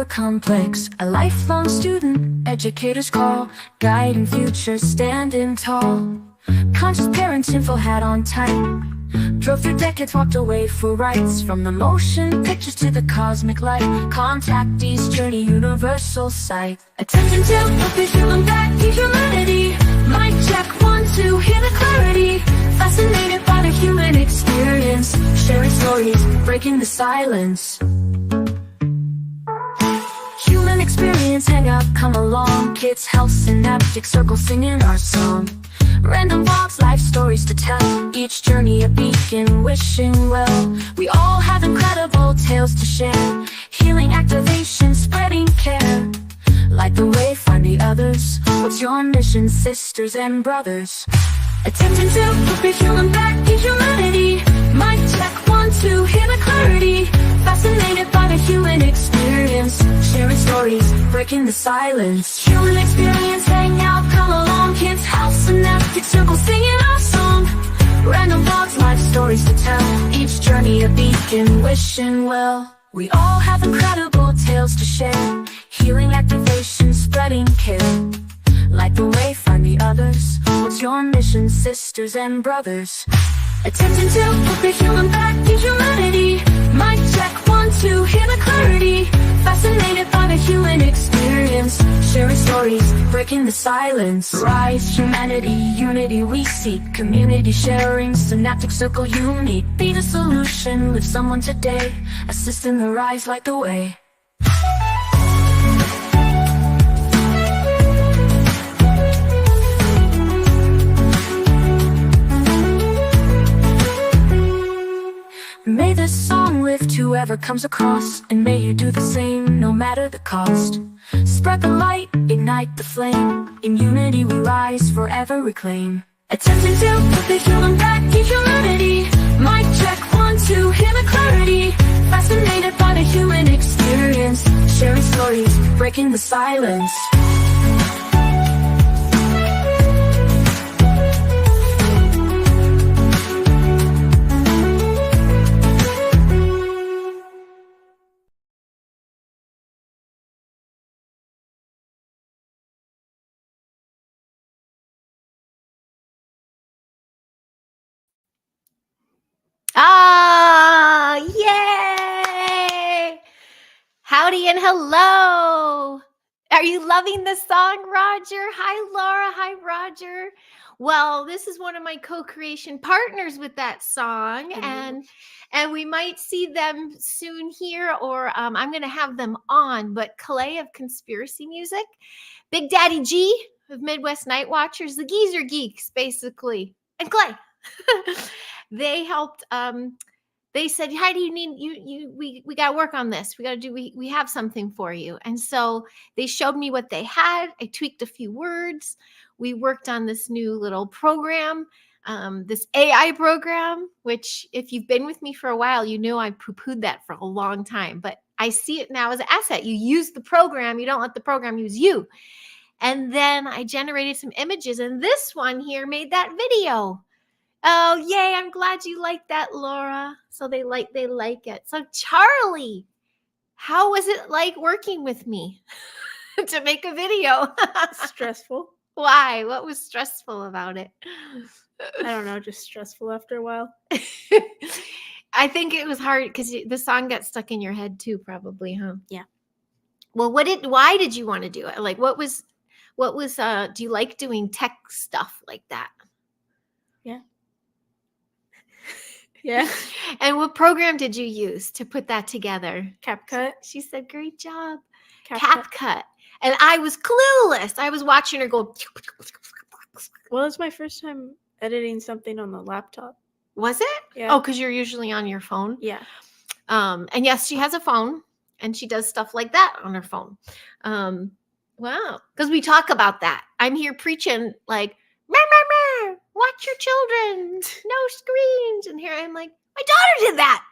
complex, a lifelong student, educators call, guiding future, standing tall. Conscious parents, info hat on tight. Drove through decades, walked away for rights. From the motion pictures to the cosmic light. Contactees, journey, universal sight. Attempting to put the human back to humanity. Mic check, 1, 2, hear the clarity. Fascinated by the human experience. Sharing stories, breaking the silence. Human experience, hangout, come along. Kids, health, synaptic circle, singing our song. Random vlogs, life stories to tell. Each journey a beacon, wishing well. We all have incredible tales to share. Healing, activation, spreading care. Light the way, find the others. What's your mission, sisters and brothers? Attempting to put the human back to humanity. Mic check, 1, 2, hear the clarity. Fascinated by the human experience. Sharing stories, breaking the silence. Human experience, hang out, come along. Kids, house, synaptic circle, singing our song. Random vlogs, life stories to tell. Each journey a beacon, wishing well. We all have incredible tales to share. Healing, activation, spreading care. Light the way, find the others. What's your mission, sisters and brothers? Attempting to put the human back to humanity. Mic check, 1, 2, hear the clarity. Fascinated by the human experience. Sharing stories, breaking the silence. Rise, humanity, unity we seek. Community sharing, synaptic circle unique. Be the solution, live someone today. Assist in the rise, light the way. May this song lift whoever comes across, and may you do the same, no matter the cost. Spread the light, ignite the flame. In unity we rise, forever reclaim. Attempting to put the human back to humanity. Mic check, 1, 2, hear the clarity. Fascinated by the human experience. Sharing stories, breaking the silence. Ah, yay! Howdy and hello. Are you loving the song, Roger? Hi, Laura. Hi, Roger. Well, this is one of my co-creation partners with that song, and we might see them soon here, or I'm going to have them on. But Clay of Conspiracy Music, Big Daddy G of Midwest Night Watchers, the Geezer Geeks, basically, and Clay. They helped. They said, "How do you need we got to work on this. We have something for you." And so they showed me what they had. I tweaked a few words. We worked on this new little program, this AI program, which if you've been with me for a while, you know I poo-pooed that for a long time, but I see it now as an asset. You use the program, you don't let the program use you. And then I generated some images, and this one here made that video. Oh, yay. I'm glad you like that, Laura. So they like it. So Charlie, how was it like working with me to make a video? Stressful. Why? What was stressful about it? I don't know, just stressful after a while. I think it was hard because the song got stuck in your head too, probably, huh? Yeah. Well, why did you want to do it? Like, what was, do you like doing tech stuff like that? Yeah. Yeah. And what program did you use to put that together? CapCut. She said, great job. CapCut. CapCut. And I was clueless. I was watching her go. Well, it's my first time editing something on the laptop. Was it? Yeah. Oh, because you're usually on your phone. Yeah. And yes, she has a phone, and she does stuff like that on her phone. Wow. Because we talk about that. I'm here preaching like, watch your children, no screens. And here I'm like, my daughter did that.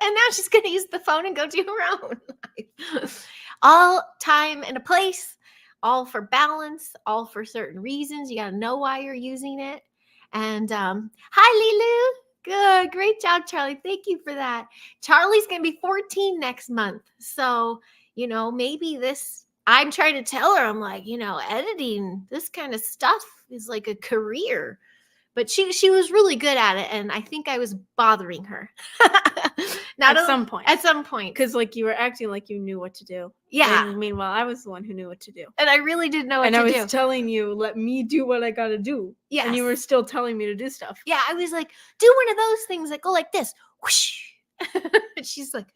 And now she's going to use the phone and go do her own life. All time and a place, all for balance, all for certain reasons. You got to know why you're using it. And hi, Lilu. Good. Great job, Charlie. Thank you for that. Charlie's going to be 14 next month. So maybe I'm trying to tell her, I'm like, editing this kind of stuff is like a career. But she was really good at it, and I think I was bothering her. At some point. At some point. Because like you were acting like you knew what to do. Yeah. And meanwhile, I was the one who knew what to do. And I really didn't know what And to I was do. telling you, let me do what I gotta do. Yes. And you were still telling me to do stuff. Yeah, I was like, do one of those things that go like this. Whoosh. And she's like,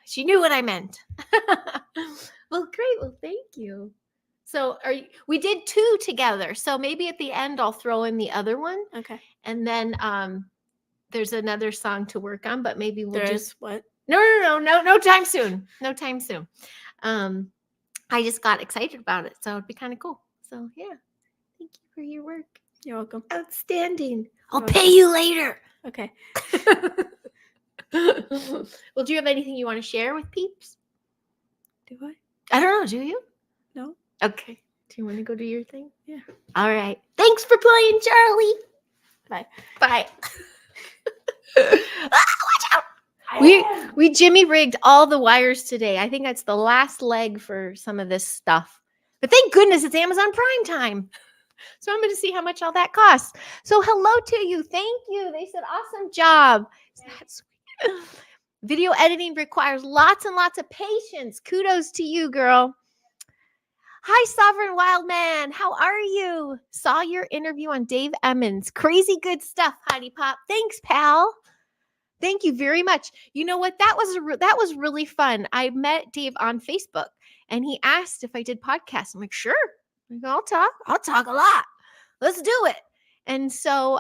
she knew what I meant. Well, great. Well, thank you. So we did 2 together. So maybe at the end I'll throw in the other one. Okay. And then there's another song to work on, but maybe we'll just what? No time soon. No time soon. I just got excited about it, so it'd be kind of cool. So yeah. Thank you for your work. You're welcome. Outstanding. I'll pay you later. Okay. Well, do you have anything you want to share with peeps? Do I? I don't know. Do you? No. Okay. Do you want to go do your thing? Yeah. All right. Thanks for playing, Charlie. Bye. Bye. Watch out. We Jimmy rigged all the wires today. I think that's the last leg for some of this stuff. But thank goodness it's Amazon Prime time. So I'm going to see how much all that costs. So hello to you. Thank you. They said awesome job. That's sweet. Video editing requires lots and lots of patience. Kudos to you, girl. Hi, Sovereign Wild Man. How are you? Saw your interview on Dave Emmons. Crazy good stuff, Heidi Pop. Thanks, pal. Thank you very much. You know what? That was really fun. I met Dave on Facebook, and he asked if I did podcasts. I'm like, sure. I'll talk a lot. Let's do it. And so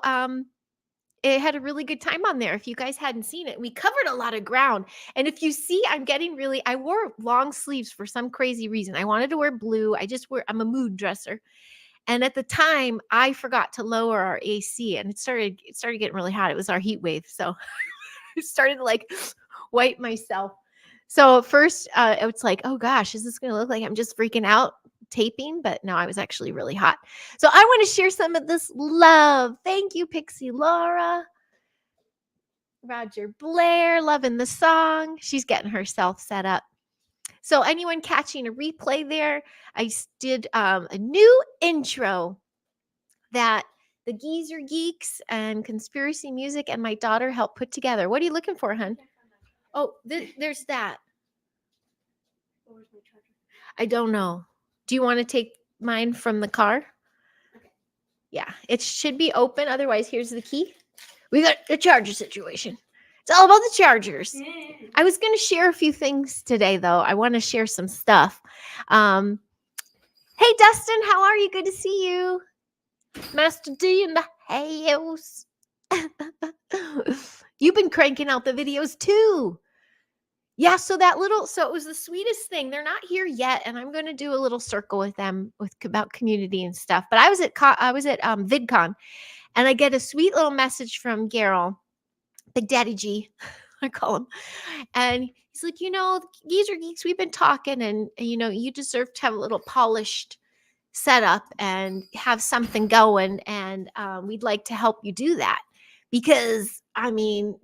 it had a really good time on there. If you guys hadn't seen it, we covered a lot of ground. And if you see, I wore long sleeves for some crazy reason. I wanted to wear blue. I'm a mood dresser. And at the time, I forgot to lower our AC, and it started getting really hot. It was our heat wave. So I started to like wipe myself. So at first, it's like, oh gosh, is this going to look like I'm just freaking out taping? But no, I was actually really hot. So I want to share some of this love. Thank you, Pixie Laura. Roger Blair, loving the song. She's getting herself set up. So anyone catching a replay there, I did a new intro that the Geezer Geeks and Conspiracy Music and my daughter helped put together. What are you looking for, hun? Oh, there's that. Where's my charger? I don't know. Do you want to take mine from the car? Okay. Yeah, it should be open. Otherwise, here's the key. We got the charger situation. It's all about the chargers. I was going to share a few things today, though. I want to share some stuff. Hey, Dustin, how are you? Good to see you. Master D in the house. You've been cranking out the videos, too. Yeah, so it was the sweetest thing. They're not here yet, and I'm going to do a little circle with them about community and stuff. But I was at VidCon, and I get a sweet little message from Garrel, Big Daddy G, I call him, and he's like, Geezer Geeks, we've been talking, and you deserve to have a little polished setup and have something going, and we'd like to help you do that because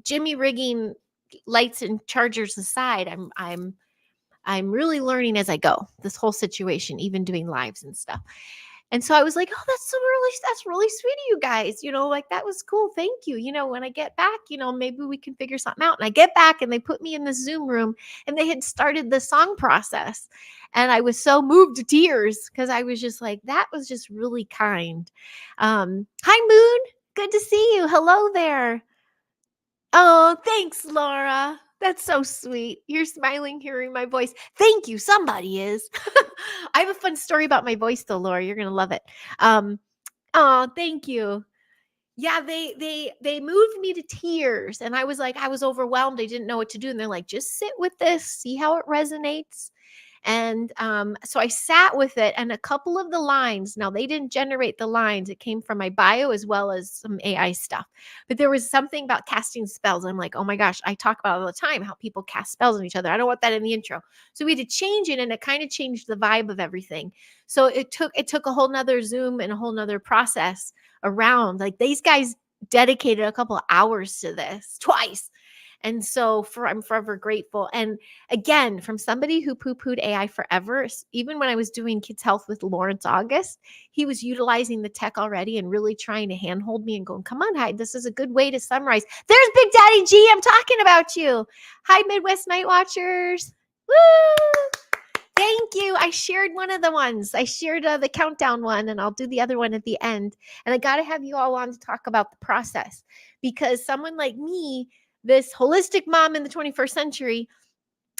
Jimmy rigging lights and chargers aside, I'm really learning as I go, this whole situation, even doing lives and stuff. And so I was like, oh, that's really sweet of you guys. That was cool. Thank you. When I get back, maybe we can figure something out. And I get back and they put me in the Zoom room and they had started the song process. And I was so moved to tears because I was just like, that was just really kind. Hi, Moon. Good to see you. Hello there. Oh, thanks, Laura. That's so sweet. You're smiling hearing my voice. Thank you. Somebody is. I have a fun story about my voice, though, Laura. You're going to love it. Oh, thank you. Yeah, they moved me to tears. And I was overwhelmed. I didn't know what to do. And they're like, just sit with this, see how it resonates. And so I sat with it, and a couple of the lines, now they didn't generate the lines. It came from my bio as well as some AI stuff. But there was something about casting spells. I'm like, oh my gosh, I talk about it all the time, how people cast spells on each other. I don't want that in the intro. So we had to change it, and it kind of changed the vibe of everything. So it took a whole nother Zoom and a whole nother process around. Like these guys dedicated a couple of hours to this twice. And so I'm forever grateful. And again, from somebody who poo-pooed AI forever, even when I was doing Kids Health with Lawrence August, he was utilizing the tech already and really trying to handhold me and going, come on, Hyde, this is a good way to summarize. There's Big Daddy G. I'm talking about you. Hi, Midwest Night Watchers. Woo! Thank you. I shared one of the ones. I shared the countdown one, and I'll do the other one at the end. And I got to have you all on to talk about the process, because someone like me, this holistic mom in the 21st century,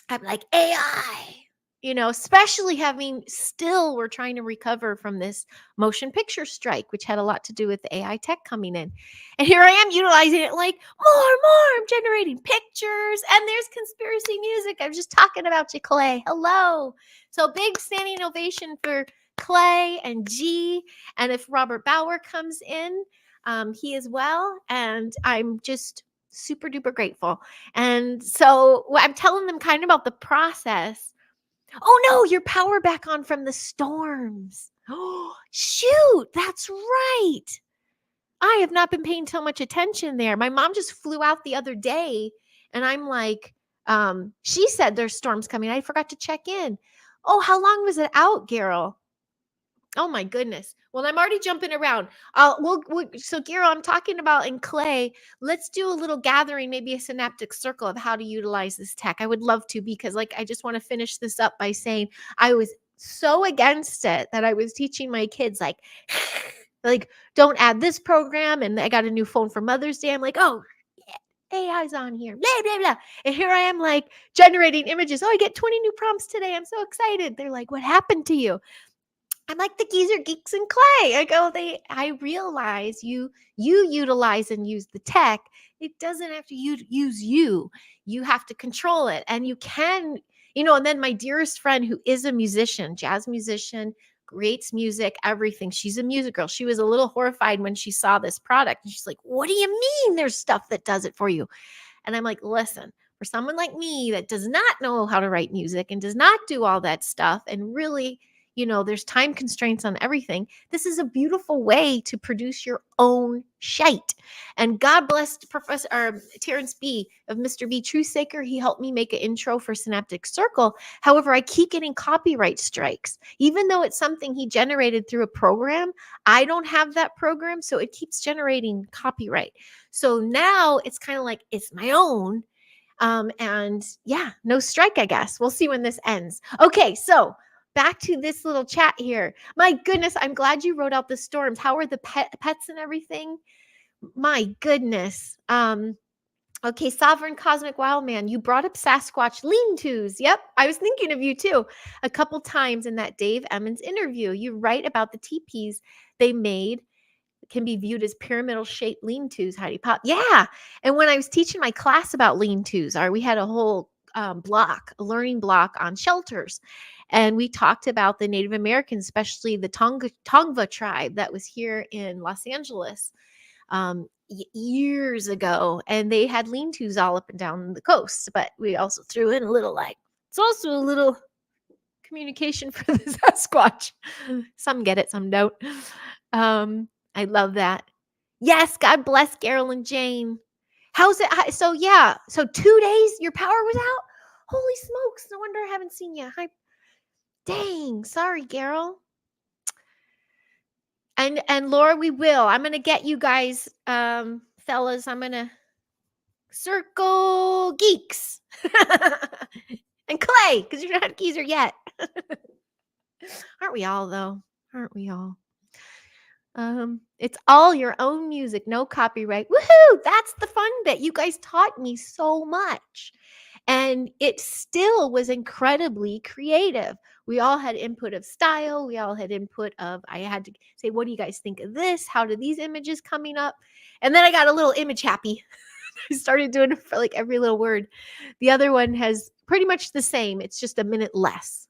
I'm like, AI, especially we're trying to recover from this motion picture strike, which had a lot to do with the AI tech coming in. And here I am utilizing it like more. I'm generating pictures, and there's conspiracy music. I'm just talking about you, Clay. Hello. So big standing ovation for Clay and G. And if Robert Bauer comes in, he as well. And I'm just super duper grateful. And so I'm telling them kind of about the process. Oh no, your power back on from the storms. Oh, shoot, that's right. I have not been paying so much attention there. My mom just flew out the other day, and I'm like, she said there's storms coming. I forgot to check in. Oh, how long was it out, Carol? Oh my goodness. Well, I'm already jumping around. So Gero, I'm talking about in Clay. Let's do a little gathering, maybe a synaptic circle of how to utilize this tech. I would love to, because I just want to finish this up by saying I was so against it that I was teaching my kids like don't add this program. And I got a new phone for Mother's Day. I'm like, oh, yeah, AI's on here, blah, blah, blah. And here I am like generating images. Oh, I get 20 new prompts today. I'm so excited. They're like, what happened to you? I'm like, the geezer geeks and Clay. I realize you utilize and use the tech. It doesn't have to use you. You have to control it. And you can, and then my dearest friend, who is a musician, jazz musician, creates music, everything. She's a music girl. She was a little horrified when she saw this product. And she's like, what do you mean there's stuff that does it for you? And I'm like, listen, for someone like me that does not know how to write music and does not do all that stuff, and really, there's time constraints on everything. This is a beautiful way to produce your own shite. And God bless Professor Terrence B. of Mr. B. Truthsaker. He helped me make an intro for Synaptic Circle. However, I keep getting copyright strikes. Even though it's something he generated through a program, I don't have that program, so it keeps generating copyright. So now it's kind of like it's my own. And yeah, no strike, I guess. We'll see when this ends. Okay, so back to this little chat here. My goodness, I'm glad you wrote out the storms. How are the pets and everything? My goodness. Okay, Sovereign Cosmic Wildman, you brought up Sasquatch lean-tos. Yep, I was thinking of you too a couple times in that Dave Emmons interview. You write about the teepees they made can be viewed as pyramidal shaped lean-tos, Heidi Pop. Yeah, and when I was teaching my class about lean-tos, we had a whole a learning block on shelters. And we talked about the Native Americans, especially the Tongva tribe that was here in Los Angeles years ago. And they had lean-tos all up and down the coast. But we also threw in a little it's also a little communication for the Sasquatch. Some get it, some don't. I love that. Yes, God bless Carol and Jane. How's it? So 2 days your power was out? Holy smokes. No wonder I haven't seen you. Hi. Dang, sorry, Carol. And Laura, we will. I'm gonna get you guys, fellas. I'm gonna circle geeks and Clay, because you're not a geezer yet. Aren't we all though? Aren't we all? It's all your own music, no copyright. Woohoo! That's the fun bit. You guys taught me so much. And it still was incredibly creative. We all had input of style. We all had input of, I had to say, what do you guys think of this? How do these images coming up? And then I got a little image happy. I started doing it for like every little word. The other one has pretty much the same. It's just a minute less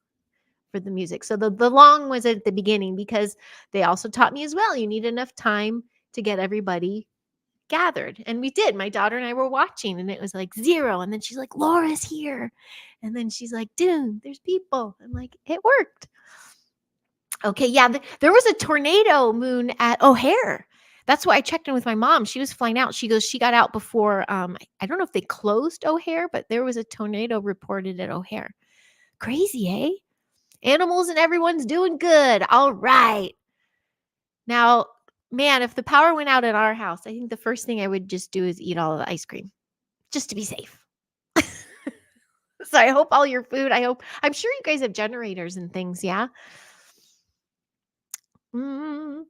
for the music. So the long was at the beginning, because they also taught me as well, you need enough time to get everybody gathered. And we did. My daughter and I were watching, and it was like 0. And then she's like, Laura's here. And then she's like, dude, there's people. I'm like, it worked. Okay. Yeah. There was a tornado moon at O'Hare. That's why I checked in with my mom. She was flying out. She goes, she got out before, I don't know if they closed O'Hare, but there was a tornado reported at O'Hare. Crazy, eh? Animals and everyone's doing good. All right. Now, man, if the power went out at our house, I think the first thing I would just do is eat all of the ice cream just to be safe. So I hope all your food, I'm sure you guys have generators and things. Yeah. Mm.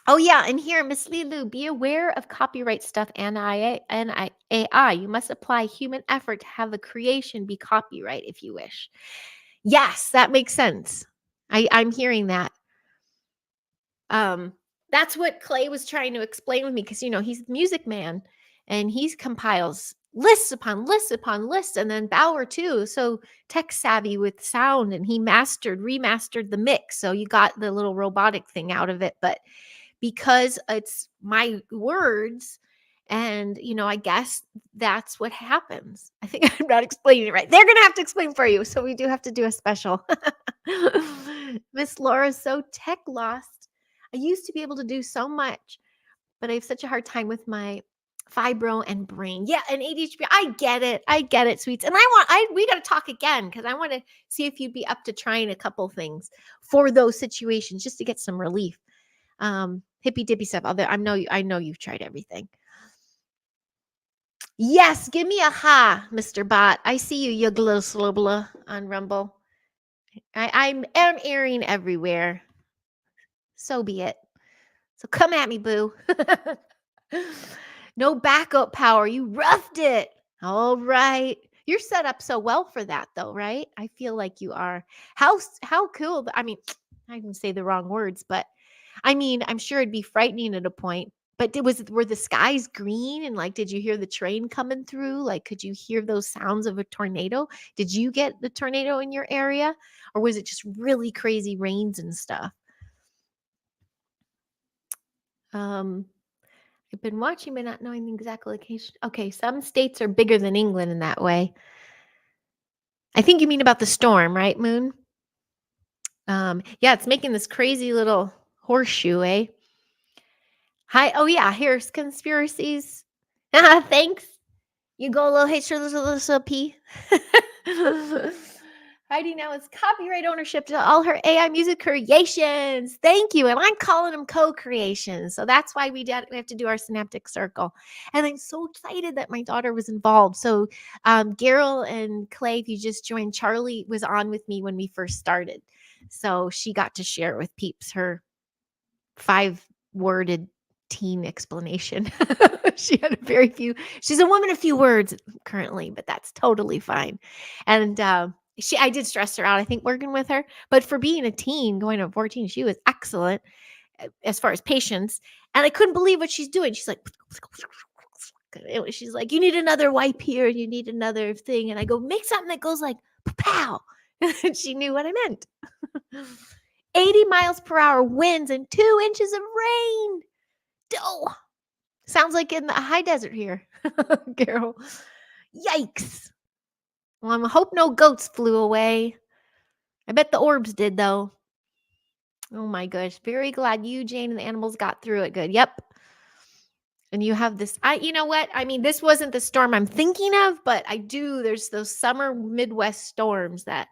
Oh, yeah. And here, Miss Lilu, be aware of copyright stuff and AI. You must apply human effort to have the creation be copyright if you wish. Yes, that makes sense. I'm hearing that. That's what Clay was trying to explain with me because, he's the music man and he compiles lists upon lists upon lists, and then Bauer too. So tech savvy with sound, and he remastered the mix. So you got the little robotic thing out of it. But because it's my words, and, I guess that's what happens. I think I'm not explaining it right. They're going to have to explain for you. So we do have to do a special. Miss Laura's so tech lost. I used to be able to do so much, but I have such a hard time with my fibro and brain. Yeah, and ADHD. I get it, sweets. And we got to talk again because I want to see if you'd be up to trying a couple things for those situations just to get some relief. Hippy dippy stuff. I know you've tried everything. Yes, give me a ha, Mr. Bot. I see you, little slobla on Rumble. I'm airing everywhere. So be it. So come at me, boo. No backup power. You roughed it. All right. You're set up so well for that, though, right? I feel like you are. How cool. I mean, I didn't say the wrong words, but I mean, I'm sure it'd be frightening at a point. But were the skies green, and like, did you hear the train coming through? Like, could you hear those sounds of a tornado? Did you get the tornado in your area, or was it just really crazy rains and stuff? I've been watching, but not knowing the exact location. Okay, some states are bigger than England in that way. I think you mean about the storm, right, Moon? Yeah, it's making this crazy little horseshoe, eh? Hi. Oh yeah, here's conspiracies. Thanks. You go a little H, little P. Heidi now is copyright ownership to all her AI music creations. Thank you. And I'm calling them co-creations. So that's why we have to do our synaptic circle. And I'm so excited that my daughter was involved. So Garrel and Clay, if you just joined, Charlie was on with me when we first started. So she got to share with peeps her 5-worded teen explanation. She had very few. She's a woman of few words currently, but that's totally fine. And I did stress her out, I think, working with her. But for being a teen, going to 14, she was excellent as far as patience. And I couldn't believe what she's doing. She's like, she's like, you need another wipe here, and you need another thing. And I go, make something that goes like, pow. And she knew what I meant. 80 miles per hour winds and 2 inches of rain. Oh, sounds like in the high desert here, Carol. Yikes. Well, I hope no goats flew away. I bet the orbs did, though. Oh my gosh. Very glad you, Jane, and the animals got through it good. Yep. And you have this. You know what? I mean, this wasn't the storm I'm thinking of, but there's those summer Midwest storms that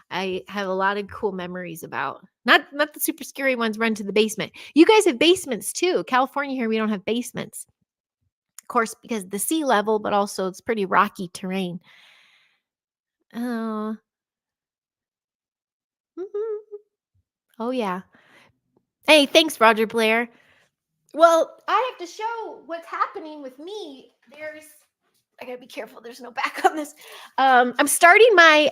I have a lot of cool memories about. Not the super scary ones run to the basement. You guys have basements too. California here, we don't have basements. Of course, because of the sea level, but also it's pretty rocky terrain. Oh. Oh, yeah. Hey, thanks, Roger Blair. Well, I have to show what's happening with me. I gotta be careful. There's no back on this. I'm starting my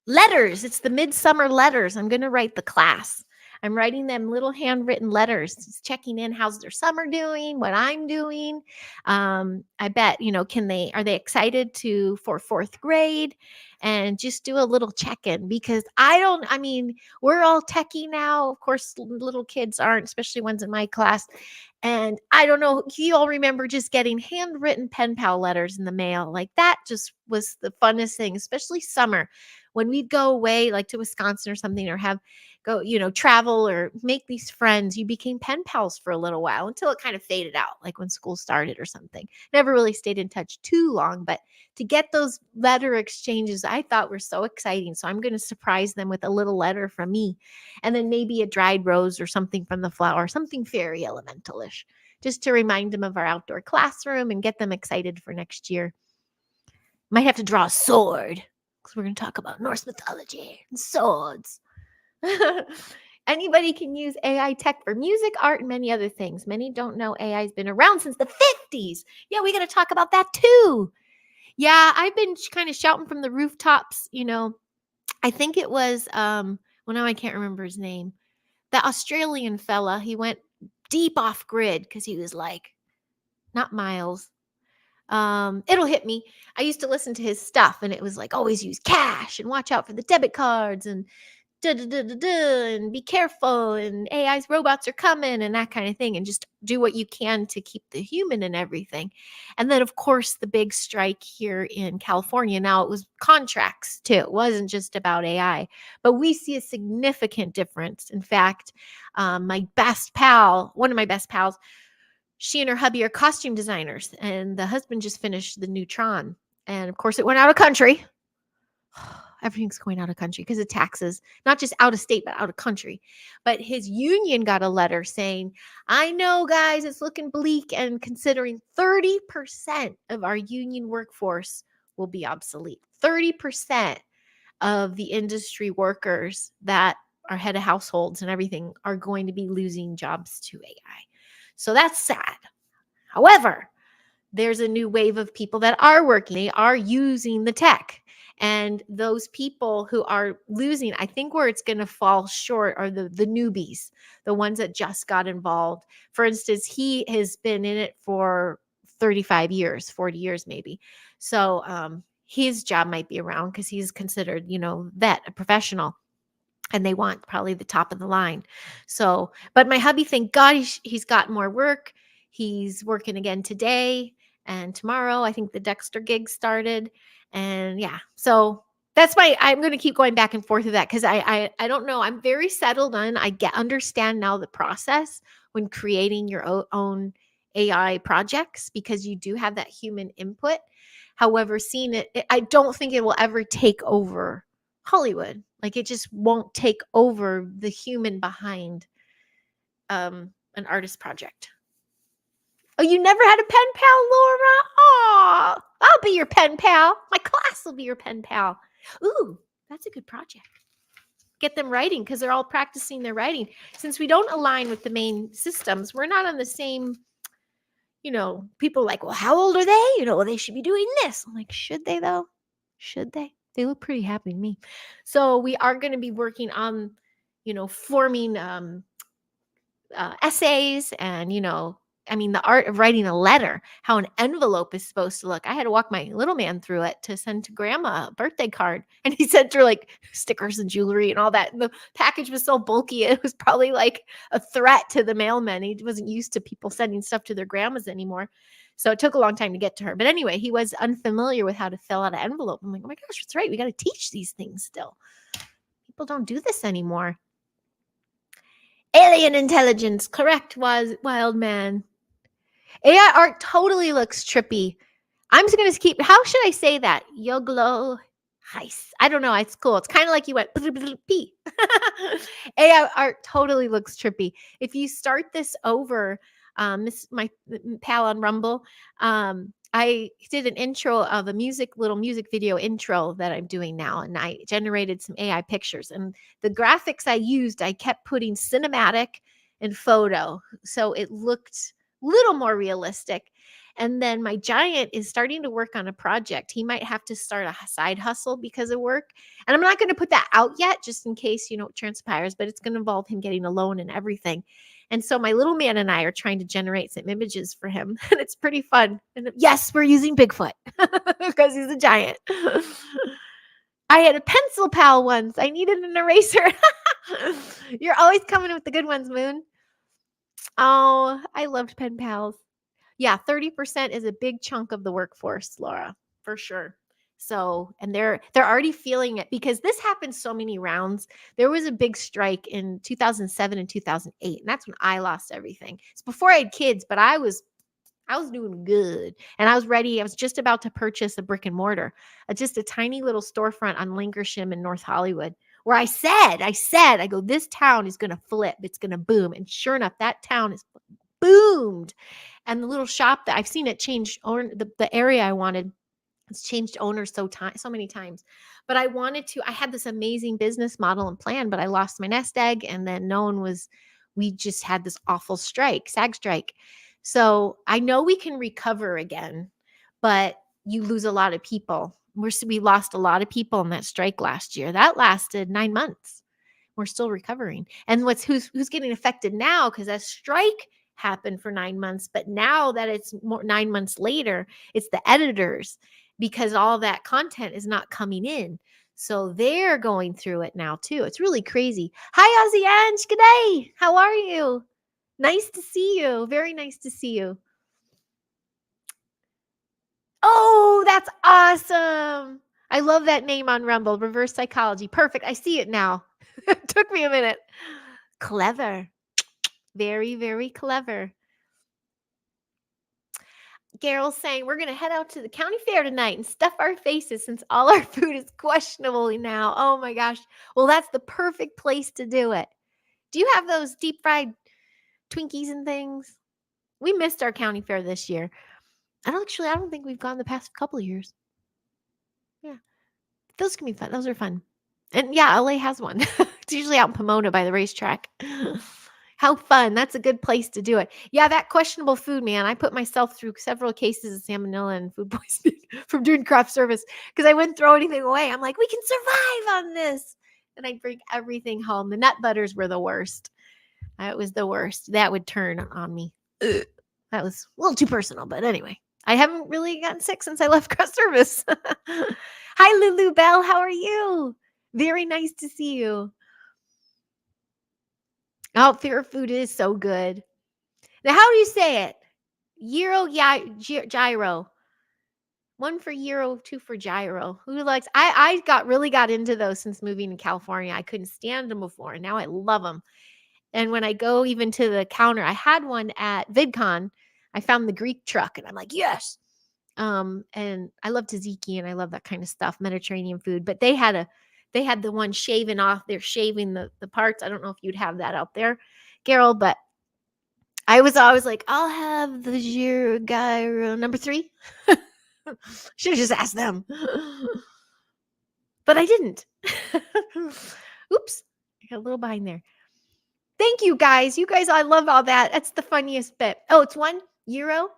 letters. It's the midsummer letters. I'm going to write the class. I'm writing them little handwritten letters, just checking in. How's their summer doing? What I'm doing. I bet, are they excited for 4th grade? And just do a little check-in because we're all techie now. Of course, little kids aren't, especially ones in my class. And I don't know, you all remember just getting handwritten pen pal letters in the mail. Like that just was the funnest thing, especially summer when we'd go away, like to Wisconsin or something, or travel or make these friends, you became pen pals for a little while until it kind of faded out, like when school started or something. Never really stayed in touch too long, but to get those letter exchanges, I thought were so exciting. So I'm going to surprise them with a little letter from me, and then maybe a dried rose or something from the flower, something fairy elementalish, just to remind them of our outdoor classroom and get them excited for next year. Might have to draw a sword because we're going to talk about Norse mythology and swords. Anybody can use AI tech for music, art, and many other things. Many don't know AI has been around since the 50s. Yeah, we got to talk about that too. Yeah, I've been kind of shouting from the rooftops. I think it was, well, now I can't remember his name. The Australian fella, he went deep off grid because he was like, not Miles. It'll hit me. I used to listen to his stuff and it was like, always use cash and watch out for the debit cards and and be careful and AI's robots are coming and that kind of thing, and just do what you can to keep the human and everything. And then of course the big strike here in California, now it was contracts too. It wasn't just about AI, but we see a significant difference. In fact, one of my best pals, she and her hubby are costume designers, and the husband just finished the new Tron, and of course it went out of country. Everything's going out of country because of taxes, not just out of state, but out of country. But his union got a letter saying, I know, guys, it's looking bleak, and considering 30% of our union workforce will be obsolete. 30% of the industry workers that are head of households and everything are going to be losing jobs to AI. So that's sad. However, there's a new wave of people that are working. They are using the tech. And those people who are losing, I think where it's going to fall short are the newbies, the ones that just got involved. For instance, he has been in it for 35 years, 40 years maybe. So his job might be around because he's considered, vet, a professional. And they want probably the top of the line. So, but my hubby, thank God, he's got more work. He's working again today and tomorrow. I think the Dexter gig started. And yeah, so I'm going to keep going back and forth with that because I don't know. I'm very settled on. Understand now the process when creating your own AI projects, because you do have that human input. However, seeing it, I don't think it will ever take over Hollywood. Like, it just won't take over the human behind an artist project. Oh, you never had a pen pal, Laura? Oh, I'll be your pen pal. My class will be your pen pal. Ooh, that's a good project. Get them writing because they're all practicing their writing. Since we don't align with the main systems, we're not on the same, people are like, well, how old are they? They should be doing this. I'm like, should they though? Should they? They look pretty happy to me. So we are going to be working on, forming essays and, the art of writing a letter, how an envelope is supposed to look. I had to walk my little man through it to send to grandma a birthday card. And he sent her like stickers and jewelry and all that. And the package was so bulky. It was probably like a threat to the mailman. He wasn't used to people sending stuff to their grandmas anymore. So it took a long time to get to her. But anyway, he was unfamiliar with how to fill out an envelope. I'm like, oh my gosh, that's right. We got to teach these things still. People don't do this anymore. Alien intelligence, correct, was wild man. AI art totally looks trippy. I'm just going to keep, how should I say that? Yoglo. I don't know. It's cool. It's kind of like you went P. AI art totally looks trippy. If you start this over, my pal on Rumble, I did an intro of a little music video intro that I'm doing now, and I generated some AI pictures. And the graphics I used, I kept putting cinematic and photo, so it looked a little more realistic. And then my giant is starting to work on a project. He might have to start a side hustle because of work. And I'm not going to put that out yet, just in case, it transpires, but it's going to involve him getting a loan and everything. And so my little man and I are trying to generate some images for him. And it's pretty fun. And yes, we're using Bigfoot because he's a giant. I had a pencil pal once. I needed an eraser. You're always coming with the good ones, Moon. Oh, I loved pen pals. Yeah, 30% is a big chunk of the workforce, Laura, for sure. So, and they're already feeling it because this happened so many rounds. There was a big strike in 2007 and 2008, and that's when I lost everything. It's before I had kids, but I was doing good, and I was ready. I was just about to purchase a brick and mortar, just a tiny little storefront on Linkersham in North Hollywood, where I go, this town is going to flip. It's going to boom. And sure enough, that town is boomed. And the little shop that I've seen it change, or the area I wanted, it's changed owners so many times. But I had this amazing business model and plan, but I lost my nest egg, and then we just had this awful SAG strike. So I know we can recover again, but you lose a lot of people. We lost a lot of people in that strike last year. That lasted 9 months. We're still recovering. And who's getting affected now, because that strike happened for 9 months, but now that it's 9 months later, it's the editors, because all that content is not coming in. So they're going through it now too. It's really crazy. Hi, Ozzy Ange. G'day. How are you? Nice to see you. Very nice to see you. Oh, that's awesome. I love that name on Rumble, Reverse Psychology. Perfect. I see it now. It took me a minute. Clever. Very, very clever. Garyl's saying we're going to head out to the county fair tonight and stuff our faces since all our food is questionable now. Oh my gosh. Well, that's the perfect place to do it. Do you have those deep fried Twinkies and things? We missed our county fair this year. I don't think we've gone the past couple of years. Yeah. Those can be fun. Those are fun. And yeah, LA has one. It's usually out in Pomona by the racetrack. How fun. That's a good place to do it. Yeah, that questionable food, man. I put myself through several cases of salmonella and food poisoning from doing craft service because I wouldn't throw anything away. I'm like, we can survive on this. And I'd bring everything home. The nut butters were the worst. It was the worst. That would turn on me. Ugh. That was a little too personal, but anyway. I haven't really gotten sick since I left craft service. Hi, Lulu Bell. How are you? Very nice to see you. Oh, fair food is so good. Now, how do you say it? Gyro. 1 for gyro, 2 for gyro. Who likes? I really got into those since moving to California. I couldn't stand them before, and now I love them. And when I go even to the counter, I had one at VidCon. I found the Greek truck, and I'm like, yes. And I love tzatziki, and I love that kind of stuff, Mediterranean food. But they had the one shaving off. They're shaving the parts. I don't know if you'd have that out there, Carol, but I was always like, I'll have the gyro number 3. Should have just asked them. But I didn't. Oops. I got a little behind there. Thank you, guys. You guys, I love all that. That's the funniest bit. Oh, it's 1 euro.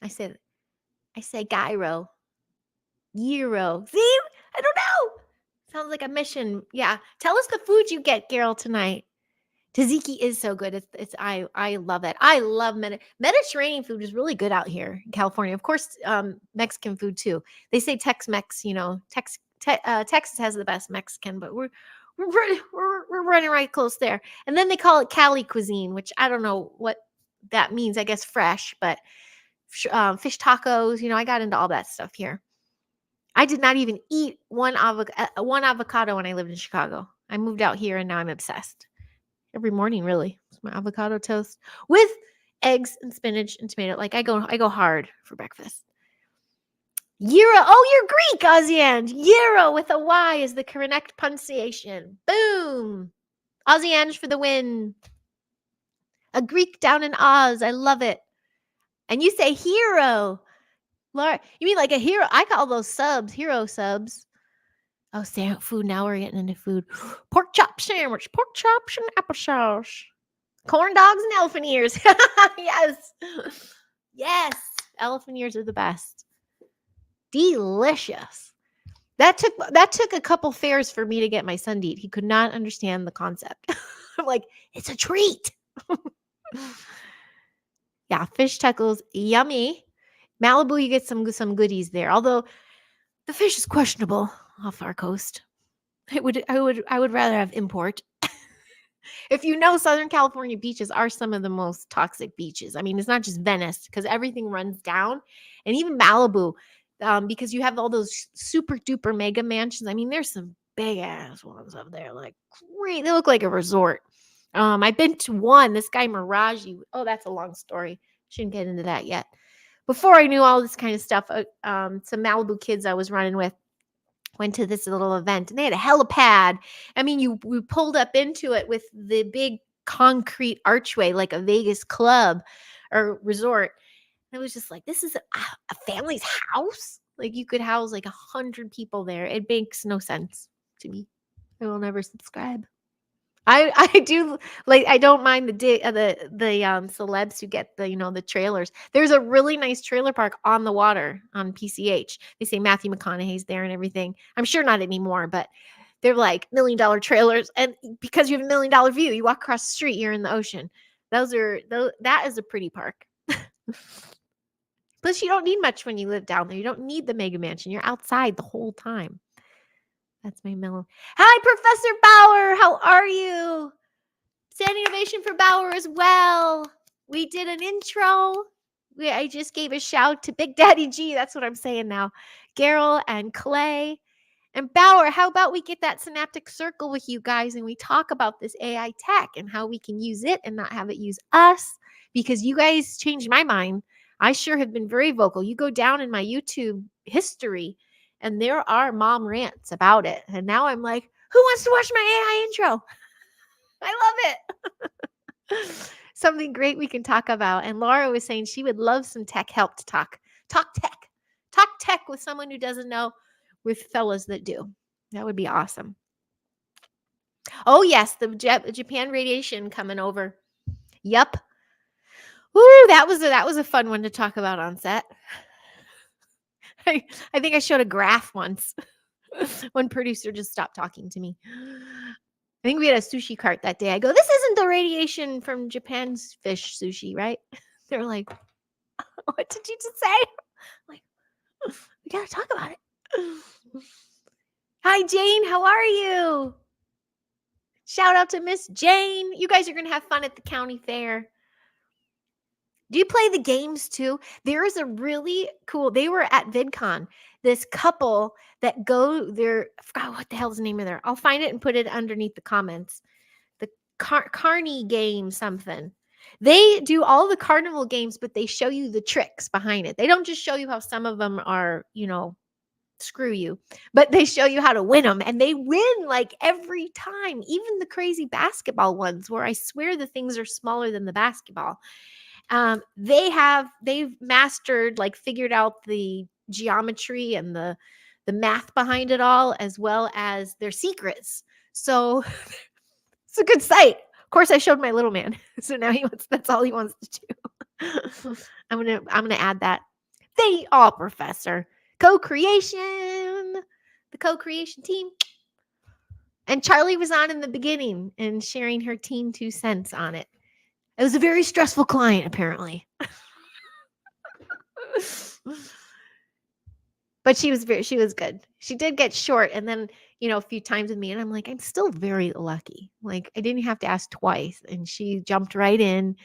I say gyro. Euro. See? I don't know. Sounds like a mission. Yeah. Tell us the food you get, Carol, tonight. Tzatziki is so good. I love it. I love Mediterranean food is really good out here in California. Of course, Mexican food too. They say Tex-Mex. Texas has the best Mexican, but we're running right close there. And then they call it Cali cuisine, which I don't know what that means. I guess fresh, but fish tacos. I got into all that stuff here. I did not even eat one avocado when I lived in Chicago. I moved out here and now I'm obsessed. Every morning, really. It's my avocado toast with eggs and spinach and tomato. Like I go hard for breakfast. Gyro. Oh, you're Greek, Ozzy. Gyro with a Y is the correct pronunciation. Boom. Ozzy for the win. A Greek down in Oz. I love it. And you say hero. Laura, you mean like a hero? I call those subs hero subs. Oh, food. Now we're getting into food. Pork chop sandwich, pork chops and applesauce. Corn dogs and elephant ears. Yes. Yes. Elephant ears are the best. Delicious. That took a couple fairs for me to get my son to eat. He could not understand the concept. I'm like, it's a treat. Yeah, fish tacos, yummy. Malibu, you get some goodies there. Although the fish is questionable off our coast. I would rather have import. If you know, Southern California beaches are some of the most toxic beaches. I mean, it's not just Venice because everything runs down, and even Malibu. because you have all those super duper mega mansions. I mean, there's some big ass ones up there, like great. They look like a resort. I've been to one. This guy Miraji. Oh, that's a long story. Shouldn't get into that yet. Before I knew all this kind of stuff, some Malibu kids I was running with went to this little event, and they had a helipad. I mean, we pulled up into it with the big concrete archway, like a Vegas club or resort. And it was just like, this is a family's house. Like you could house like 100 people there. It makes no sense to me. I will never subscribe. I do like, I don't mind the celebs who get the trailers. There's a really nice trailer park on the water on PCH. They say Matthew McConaughey's there and everything. I'm sure not anymore, but they're like $1 million trailers, and because you have $1 million view, you walk across the street, you're in the ocean. That is a pretty park. Plus, you don't need much when you live down there. You don't need the mega mansion. You're outside the whole time. That's my mellow. Hi, Professor Bauer. How are you? Standing ovation for Bauer as well. We did an intro. I just gave a shout to Big Daddy G. That's what I'm saying now. Gerald and Clay. And Bauer, how about we get that synaptic circle with you guys and we talk about this AI tech and how we can use it and not have it use us? Because you guys changed my mind. I sure have been very vocal. You go down in my YouTube history and there are mom rants about it. And now I'm like, who wants to watch my AI intro? I love it. Something great we can talk about. And Laura was saying she would love some tech help to talk tech with someone who doesn't know, with fellas that do. That would be awesome. Oh yes, the Japan radiation coming over. Yep. Woo, that was a fun one to talk about on set. I think I showed a graph once. One producer just stopped talking to me. I think we had a sushi cart that day. I go, this isn't the radiation from Japan's fish sushi, right? They're like, what did you just say? I'm like, we gotta talk about it. Hi, Jane. How are you? Shout out to Miss Jane. You guys are gonna have fun at the county fair. Do you play the games too? There is a really cool, they were at VidCon, this couple that go there. I forgot what the hell's the name of their. I'll find it and put it underneath the comments. The Carney game something. They do all the carnival games, but they show you the tricks behind it. They don't just show you how some of them are, screw you, but they show you how to win them, and they win like every time. Even the crazy basketball ones where I swear the things are smaller than the basketball. They've mastered, like figured out the geometry and the math behind it all, as well as their secrets. So it's a good site. Of course, I showed my little man. So now that's all he wants to do. I'm gonna add that. Professor. Co-creation. The co-creation team. And Charlie was on in the beginning and sharing her teen 2 cents on it. It was a very stressful client, apparently. But she was good. She did get short, and then, a few times with me, and I'm like, I'm still very lucky. Like, I didn't have to ask twice, and she jumped right in.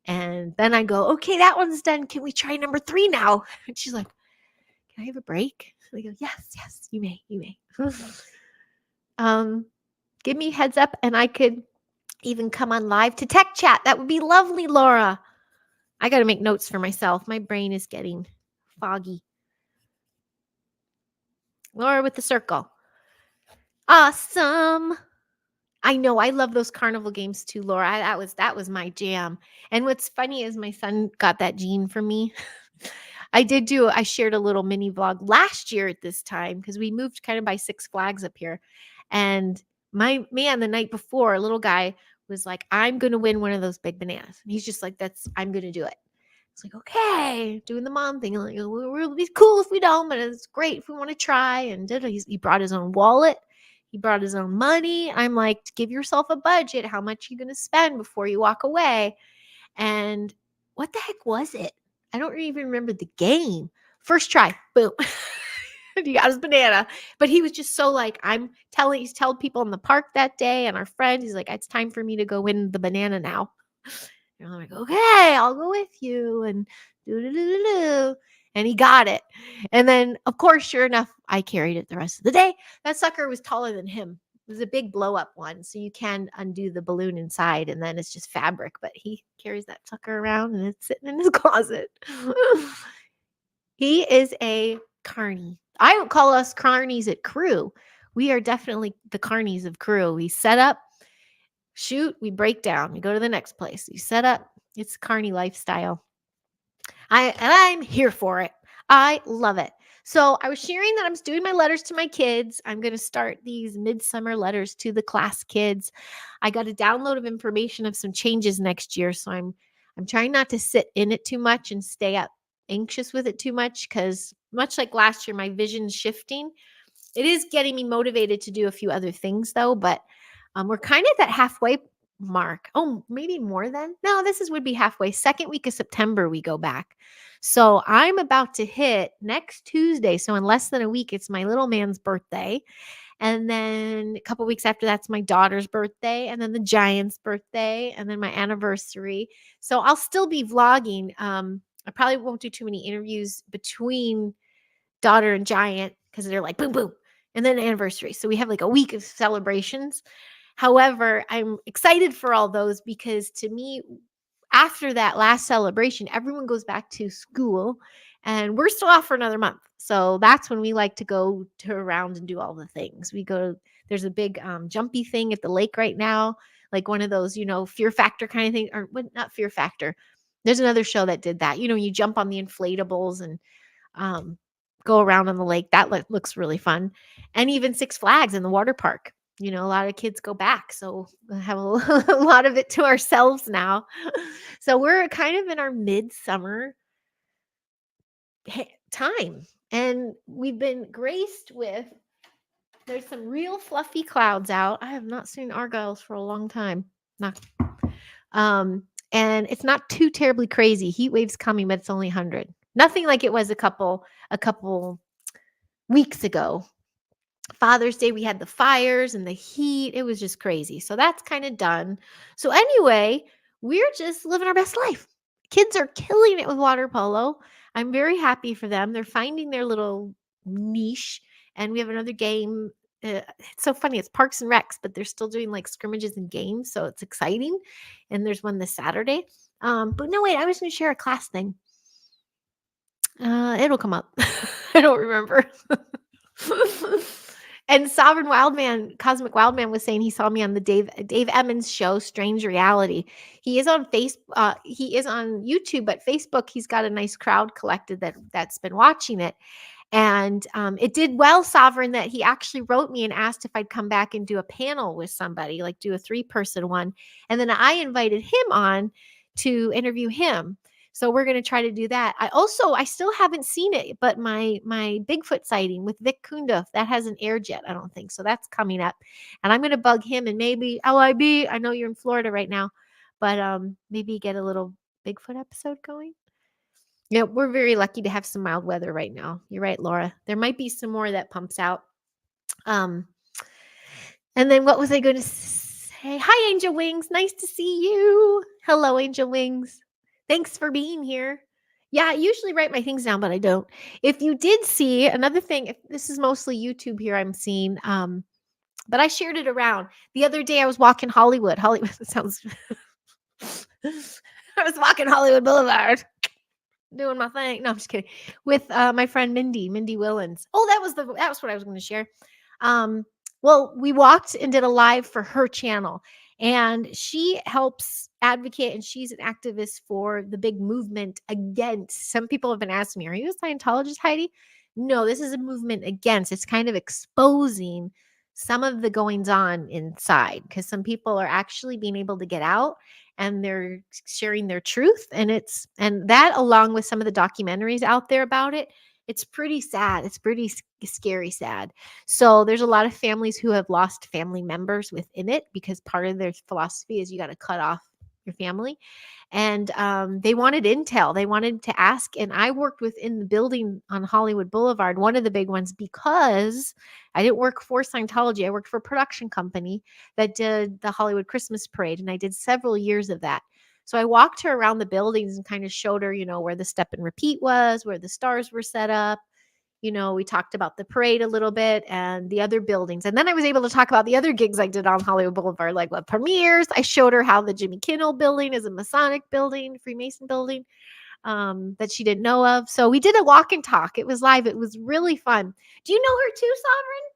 And then I go, okay, that one's done. Can we try number 3 now? And she's like, can I have a break? I go, yes, you may. Give me heads up, and I could even come on live to tech chat. That would be lovely, Laura. I got to make notes for myself. My brain is getting foggy. Laura with the circle. Awesome. I know. I love those carnival games too, Laura. That was my jam. And what's funny is my son got that gene from me. I shared a little mini vlog last year at this time because we moved kind of by Six Flags up here. And my man, the night before, a little guy was like, I'm going to win one of those big bananas. And he's just like, I'm going to do it. It's like, okay, doing the mom thing. Like, it'll be cool if we don't, but it's great if we want to try. And he brought his own wallet. He brought his own money. I'm like, give yourself a budget. How much are you going to spend before you walk away? And what the heck was it? I don't even remember the game. First try, boom. He got his banana. But he was just so like, he's telling people in the park that day and our friends, he's like, it's time for me to go win the banana now. And I'm like, okay, I'll go with you. And do. And he got it. And then, of course, sure enough, I carried it the rest of the day. That sucker was taller than him. It was a big blow up one. So you can undo the balloon inside and then it's just fabric. But he carries that sucker around and it's sitting in his closet. He is a carny. I would call us carnies at Crew. We are definitely the carnies of Crew. We set up, shoot, we break down, we go to the next place. We set up. It's carny lifestyle. I'm here for it. I love it. So I was sharing that I'm doing my letters to my kids. I'm going to start these midsummer letters to the class kids. I got a download of information of some changes next year, so I'm trying not to sit in it too much and stay up anxious with it too much, because much like last year, my vision's shifting. It is getting me motivated to do a few other things though, but we're kind of at that halfway mark. Oh, maybe more than. No, would be halfway. Second week of September, we go back. So I'm about to hit next Tuesday. So in less than a week, it's my little man's birthday. And then a couple weeks after that's my daughter's birthday, and then the Giant's birthday, and then my anniversary. So I'll still be vlogging. I probably won't do too many interviews between daughter and Giant because they're like boom, boom, and then anniversary. So we have like a week of celebrations. However, I'm excited for all those because to me, after that last celebration, everyone goes back to school and we're still off for another month. So that's when we like to go to around and do all the things. There's a big jumpy thing at the lake right now, like one of those, Fear Factor kind of thing, or not Fear Factor. There's another show that did that. You jump on the inflatables and go around on the lake. That looks really fun. And even Six Flags in the water park. A lot of kids go back. So we have a lot of it to ourselves now. So we're kind of in our midsummer time. And we've been graced with, there's some real fluffy clouds out. I have not seen Argyles for a long time. And it's not too terribly crazy. Heat wave's coming, but it's only 100. Nothing like it was a couple weeks ago. Father's Day, we had the fires and the heat. It was just crazy. So that's kind of done. So anyway, we're just living our best life. Kids are killing it with water polo. I'm very happy for them. They're finding their little niche. And we have another game. It's so funny. It's Parks and Recs, but they're still doing like scrimmages and games. So it's exciting. And there's one this Saturday. But no, wait, I was going to share a class thing. It'll come up. I don't remember. And Sovereign Wildman, Cosmic Wildman, was saying he saw me on the Dave Emmons show, Strange Reality. He is on he is on YouTube, but Facebook, he's got a nice crowd collected that's been watching it. And it did well, Sovereign, that he actually wrote me and asked if I'd come back and do a panel with somebody, like do a 3-person one. And then I invited him on to interview him. So we're going to try to do that. I still haven't seen it, but my Bigfoot sighting with Vic Kunda, that hasn't aired yet, I don't think. So that's coming up. And I'm going to bug him and maybe LIB, I know you're in Florida right now, but maybe get a little Bigfoot episode going. Yeah, we're very lucky to have some mild weather right now. You're right, Laura. There might be some more that pumps out. And then what was I going to say? Hi, Angel Wings. Nice to see you. Hello, Angel Wings. Thanks for being here. Yeah, I usually write my things down, but I don't. If you did see another thing, this is mostly YouTube here I'm seeing, but I shared it around. The other day I was walking Hollywood. Hollywood sounds... I was walking Hollywood Boulevard, doing my thing. No, I'm just kidding. With my friend Mindy Willens. Oh, that was what I was going to share. Well, we walked and did a live for her channel, and she helps advocate, and she's an activist for the big movement against. Some people have been asking me, are you a Scientologist, Heidi? No, this is a movement against. It's kind of exposing some of the goings on inside, because some people are actually being able to get out and they're sharing their truth. And that, along with some of the documentaries out there about it, it's pretty sad. It's pretty scary sad. So there's a lot of families who have lost family members within it, because part of their philosophy is you got to cut off your family. And they wanted intel. They wanted to ask. And I worked within the building on Hollywood Boulevard, one of the big ones, because I didn't work for Scientology. I worked for a production company that did the Hollywood Christmas Parade. And I did several years of that. So I walked her around the buildings and kind of showed her, where the step and repeat was, where the stars were set up. We talked about the parade a little bit and the other buildings. And then I was able to talk about the other gigs I did on Hollywood Boulevard, like what premieres. I showed her how the Jimmy Kimmel building is a Masonic building, Freemason building, that she didn't know of. So we did a walk and talk. It was live. It was really fun. Do you know her too, Sovereign?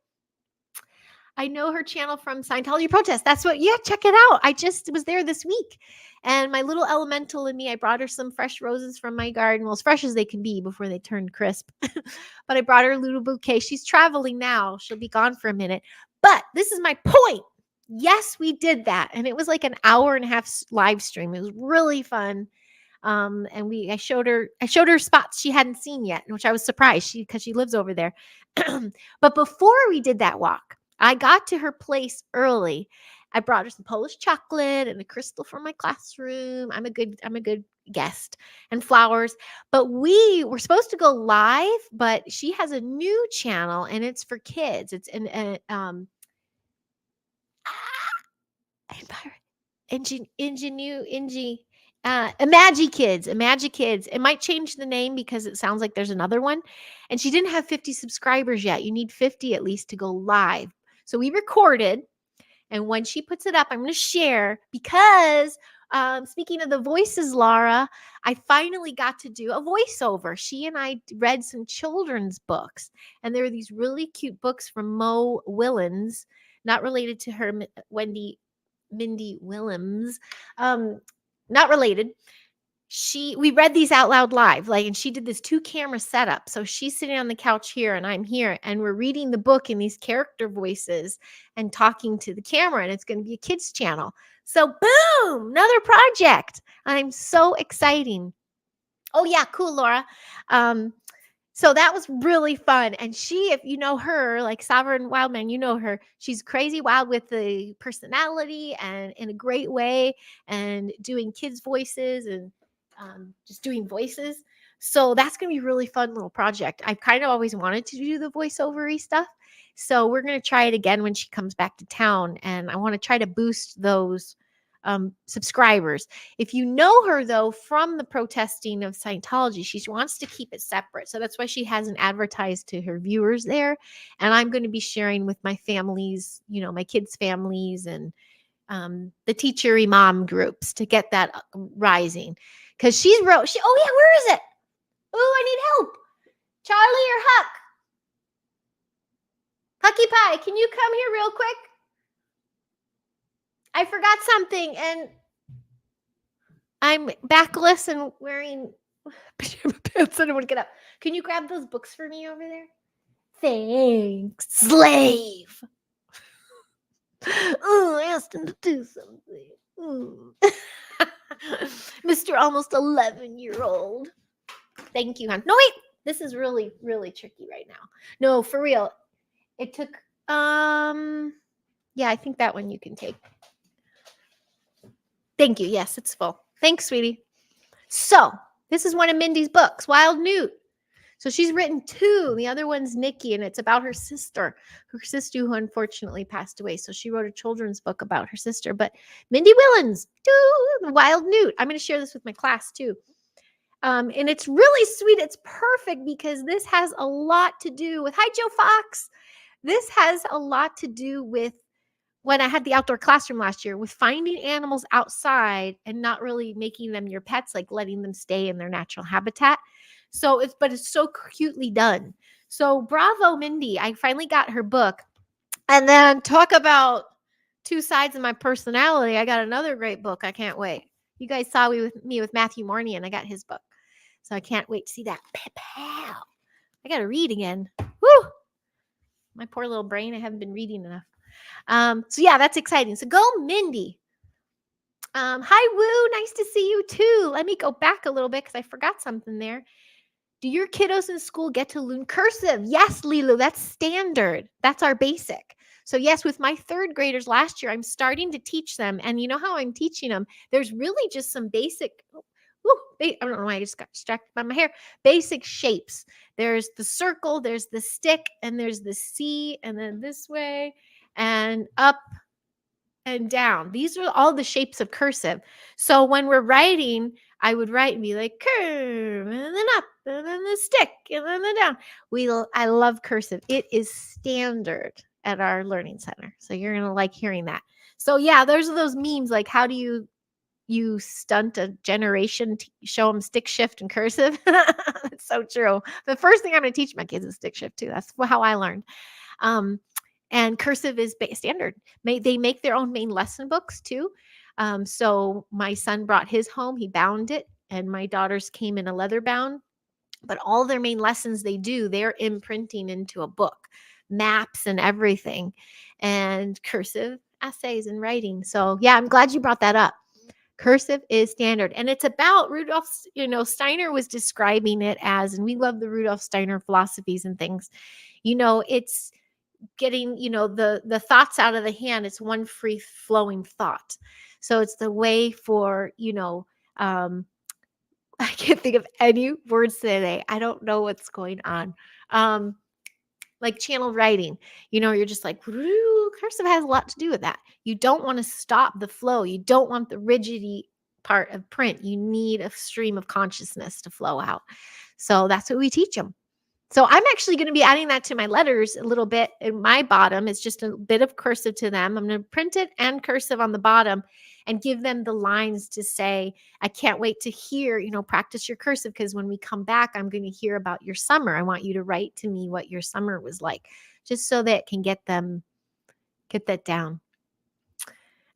I know her channel from Scientology Protest. Check it out. I just was there this week. And my little elemental in me, I brought her some fresh roses from my garden. Well, as fresh as they can be before they turn crisp. But I brought her a little bouquet. She's traveling now. She'll be gone for a minute. But this is my point. Yes, we did that. And it was like an hour and a half live stream. It was really fun. And I showed her spots she hadn't seen yet, which I was surprised because she lives over there. But before we did that walk, I got to her place early. I brought her some Polish chocolate and a crystal from my classroom. I'm a good guest, and flowers. But we were supposed to go live, but she has a new channel and it's for kids. It's Imagi Kids. It might change the name because it sounds like there's another one. And she didn't have 50 subscribers yet. You need 50 at least to go live. So we recorded. And when she puts it up, I'm going to share because speaking of the voices, Laura, I finally got to do a voiceover. She and I read some children's books. And there were these really cute books from Mo Willens, not related to her, Mindy Willems, not related. We read these out loud live, and she did this 2-camera setup. So she's sitting on the couch here and I'm here and we're reading the book in these character voices and talking to the camera, and it's going to be a kids channel. So boom, another project. I'm so exciting. Oh yeah, cool, Laura. So that was really fun. And she, if you know her, like Sovereign Wildman, you know her. She's crazy wild with the personality and in a great way, and doing kids' voices and just doing voices. So that's going to be a really fun little project. I've kind of always wanted to do the voiceover-y stuff. So we're going to try it again when she comes back to town. And I want to try to boost those subscribers. If you know her, though, from the protesting of Scientology, she wants to keep it separate. So that's why she hasn't advertised to her viewers there. And I'm going to be sharing with my families, my kids' families and the teacher imam groups to get that rising. Because oh yeah, where is it? Oh, I need help. Charlie or Huck? Hucky Pie, can you come here real quick? I forgot something and I'm backless and wearing pajama pants. I don't want to get up. Can you grab those books for me over there? Thanks, slave. Oh, I asked him to do something. Mr. Almost 11-year-old. Thank you, hon. No, wait. This is really, really tricky right now. No, for real. It took, yeah, I think that one you can take. Thank you. Yes, it's full. Thanks, sweetie. So this is one of Mindy's books, Wild Newt. So she's written 2. The other one's Nikki, and it's about her sister who unfortunately passed away. So she wrote a children's book about her sister. But Mindy Willens, Wild Newt. I'm going to share this with my class too. And it's really sweet. It's perfect because this has a lot to do with, hi, Joe Fox. This has a lot to do with when I had the outdoor classroom last year, with finding animals outside and not really making them your pets, like letting them stay in their natural habitat. But it's so cutely done. So bravo, Mindy. I finally got her book. And then talk about 2 sides of my personality. I got another great book. I can't wait. You guys saw me with Matthew Morney, and I got his book. So I can't wait to see that. Pow. I got to read again. Woo! My poor little brain. I haven't been reading enough. So yeah, that's exciting. So go, Mindy. Hi, Woo. Nice to see you too. Let me go back a little bit because I forgot something there. Do your kiddos in school get to learn cursive? Yes, Lilu. That's standard. That's our basic. So yes, with my 3rd graders last year, I'm starting to teach them. And you know how I'm teaching them? There's really just some basic, I don't know why I just got distracted by my hair. Basic shapes. There's the circle, there's the stick, and there's the C, and then this way and up and down. These are all the shapes of cursive. So when we're writing, I would write and be like curve, and then up, and then the stick, and then the down. I love cursive. It is standard at our learning center. So you're gonna like hearing that. So yeah, there's those memes like, how do you stunt a generation, show them stick shift and cursive? It's so true. The first thing I'm going to teach my kids is stick shift too. That's how I learned. And cursive is standard. They make their own main lesson books too. So my son brought his home, he bound it, and my daughters came in a leather bound. But all their main lessons they're imprinting into a book, maps and everything, and cursive essays and writing. So yeah, I'm glad you brought that up. Cursive is standard. And it's about Rudolf, Steiner was describing it as, and we love the Rudolf Steiner philosophies and things, it's getting, the thoughts out of the hand. It's one free flowing thought. So it's the way for, I can't think of any words today. I don't know what's going on. Like channel writing, you're just like, cursive has a lot to do with that. You don't want to stop the flow. You don't want the rigidity part of print. You need a stream of consciousness to flow out. So that's what we teach them. So I'm actually going to be adding that to my letters a little bit in my bottom. It's just a bit of cursive to them. I'm going to print it and cursive on the bottom and give them the lines to say, I can't wait to hear, practice your cursive, because when we come back, I'm going to hear about your summer. I want you to write to me what your summer was like, just so that it can get that down.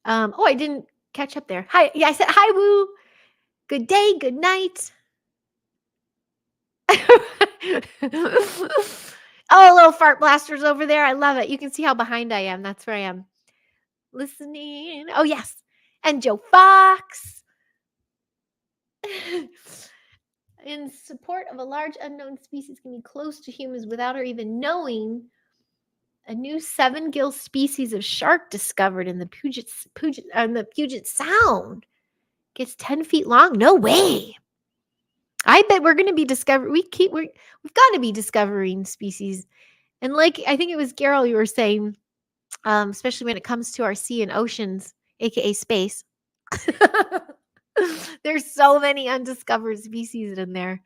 I didn't catch up there. Hi. Yeah, I said, hi, Woo. Good day. Good night. Oh, little fart blasters over there. I love it. You can see how behind I am. That's where I am. Listening. Oh, yes. And Joe Fox. In support of a large unknown species can be close to humans without her even knowing. A new 7-gill species of shark discovered in the Puget Sound gets 10 feet long. No way. I bet we're going to be discovering. We've got to be discovering species. And like, I think it was Carol, you were saying, especially when it comes to our sea and oceans, aka space. There's so many undiscovered species in there.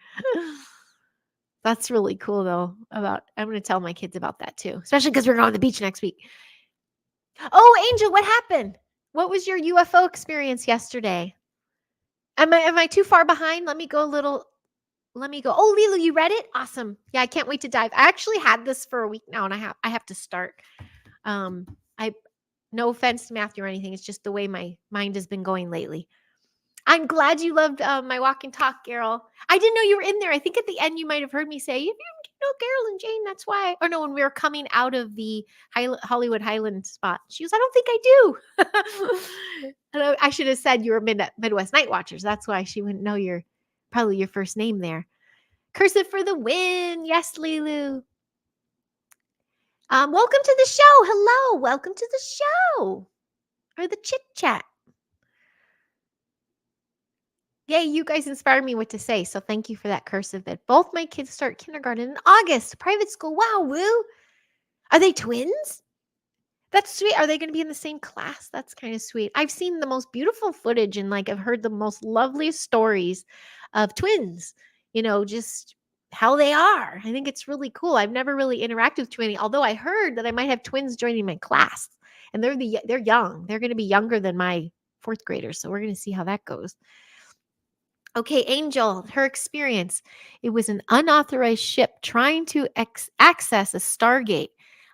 That's really cool, though. I'm going to tell my kids about that too, especially because we're going to the beach next week. Oh, Angel, what happened? What was your UFO experience yesterday? Am I too far behind? Let me go. Oh, Lila, you read it? Awesome. Yeah, I can't wait to dive. I actually had this for a week now, and I have to start. No offense to Matthew or anything. It's just the way my mind has been going lately. I'm glad you loved my walk and talk, Carol. I didn't know you were in there. I think at the end you might have heard me say, you know, Carol and Jane, that's why. Or no, when we were coming out of the Hollywood Highland spot. She goes, I don't think I do. And I should have said you were Midwest Night Watchers. That's why she wouldn't know probably your first name there. Cursive for the win. Yes, Lilu. Welcome to the show. Hello. Welcome to the show. Or the chit chat. Yay, you guys inspired me what to say. So thank you for that cursive bit. Both my kids start kindergarten in August. Private school. Wow, woo. Are they twins? That's sweet. Are they going to be in the same class? That's kind of sweet. I've seen the most beautiful footage and I've heard the most loveliest stories of twins, just how they are. I think it's really cool. I've never really interacted with twinning, although I heard that I might have twins joining my class, and they're young. They're going to be younger than my 4th graders. So we're going to see how that goes. Okay, Angel, her experience. It was an unauthorized ship trying to access a Stargate.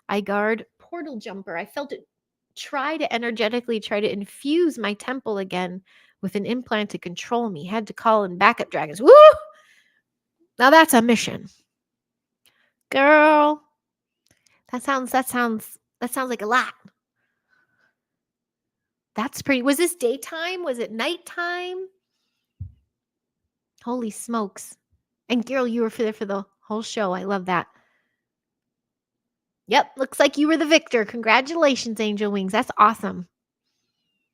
I guard portal jumper. I felt it try to infuse my temple again with an implant to control me. Had to call in backup dragons. Woo! Now that's a mission. Girl, that sounds like a lot. That's pretty. Was this daytime? Was it nighttime? Holy smokes. And Carol, you were there for the whole show. I love that. Yep, looks like you were the victor. Congratulations, Angel Wings. That's awesome.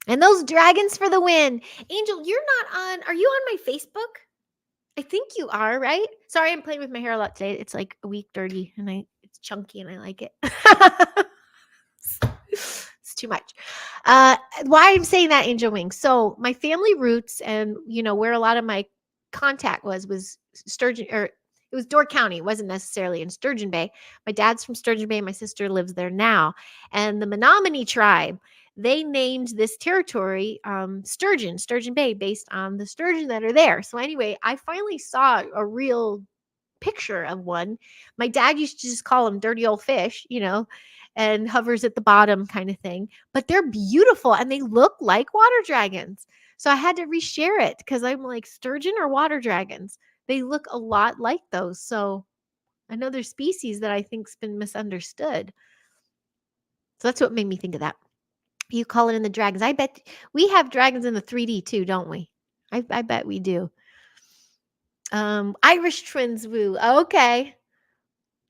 And those dragons for the win. Angel, are you on my Facebook? I think you are, right? Sorry, I'm playing with my hair a lot today. It's like a week dirty and it's chunky and I like it. It's too much. Why I'm saying that, Angel Wings. So my family roots and where a lot of my contact was Sturgeon, or it was Door County. It wasn't necessarily in Sturgeon Bay. My dad's from Sturgeon Bay. My sister lives there now. And the Menominee tribe, they named this territory Sturgeon Bay, based on the sturgeon that are there. So anyway, I finally saw a real picture of one. My dad used to just call them dirty old fish, and hovers at the bottom kind of thing. But they're beautiful and they look like water dragons. So I had to reshare it because I'm like, sturgeon or water dragons? They look a lot like those. So another species that I think's been misunderstood. So that's what made me think of that. You call it in the dragons. I bet we have dragons in the 3D too, don't we? I bet we do. Irish twins, woo. Okay.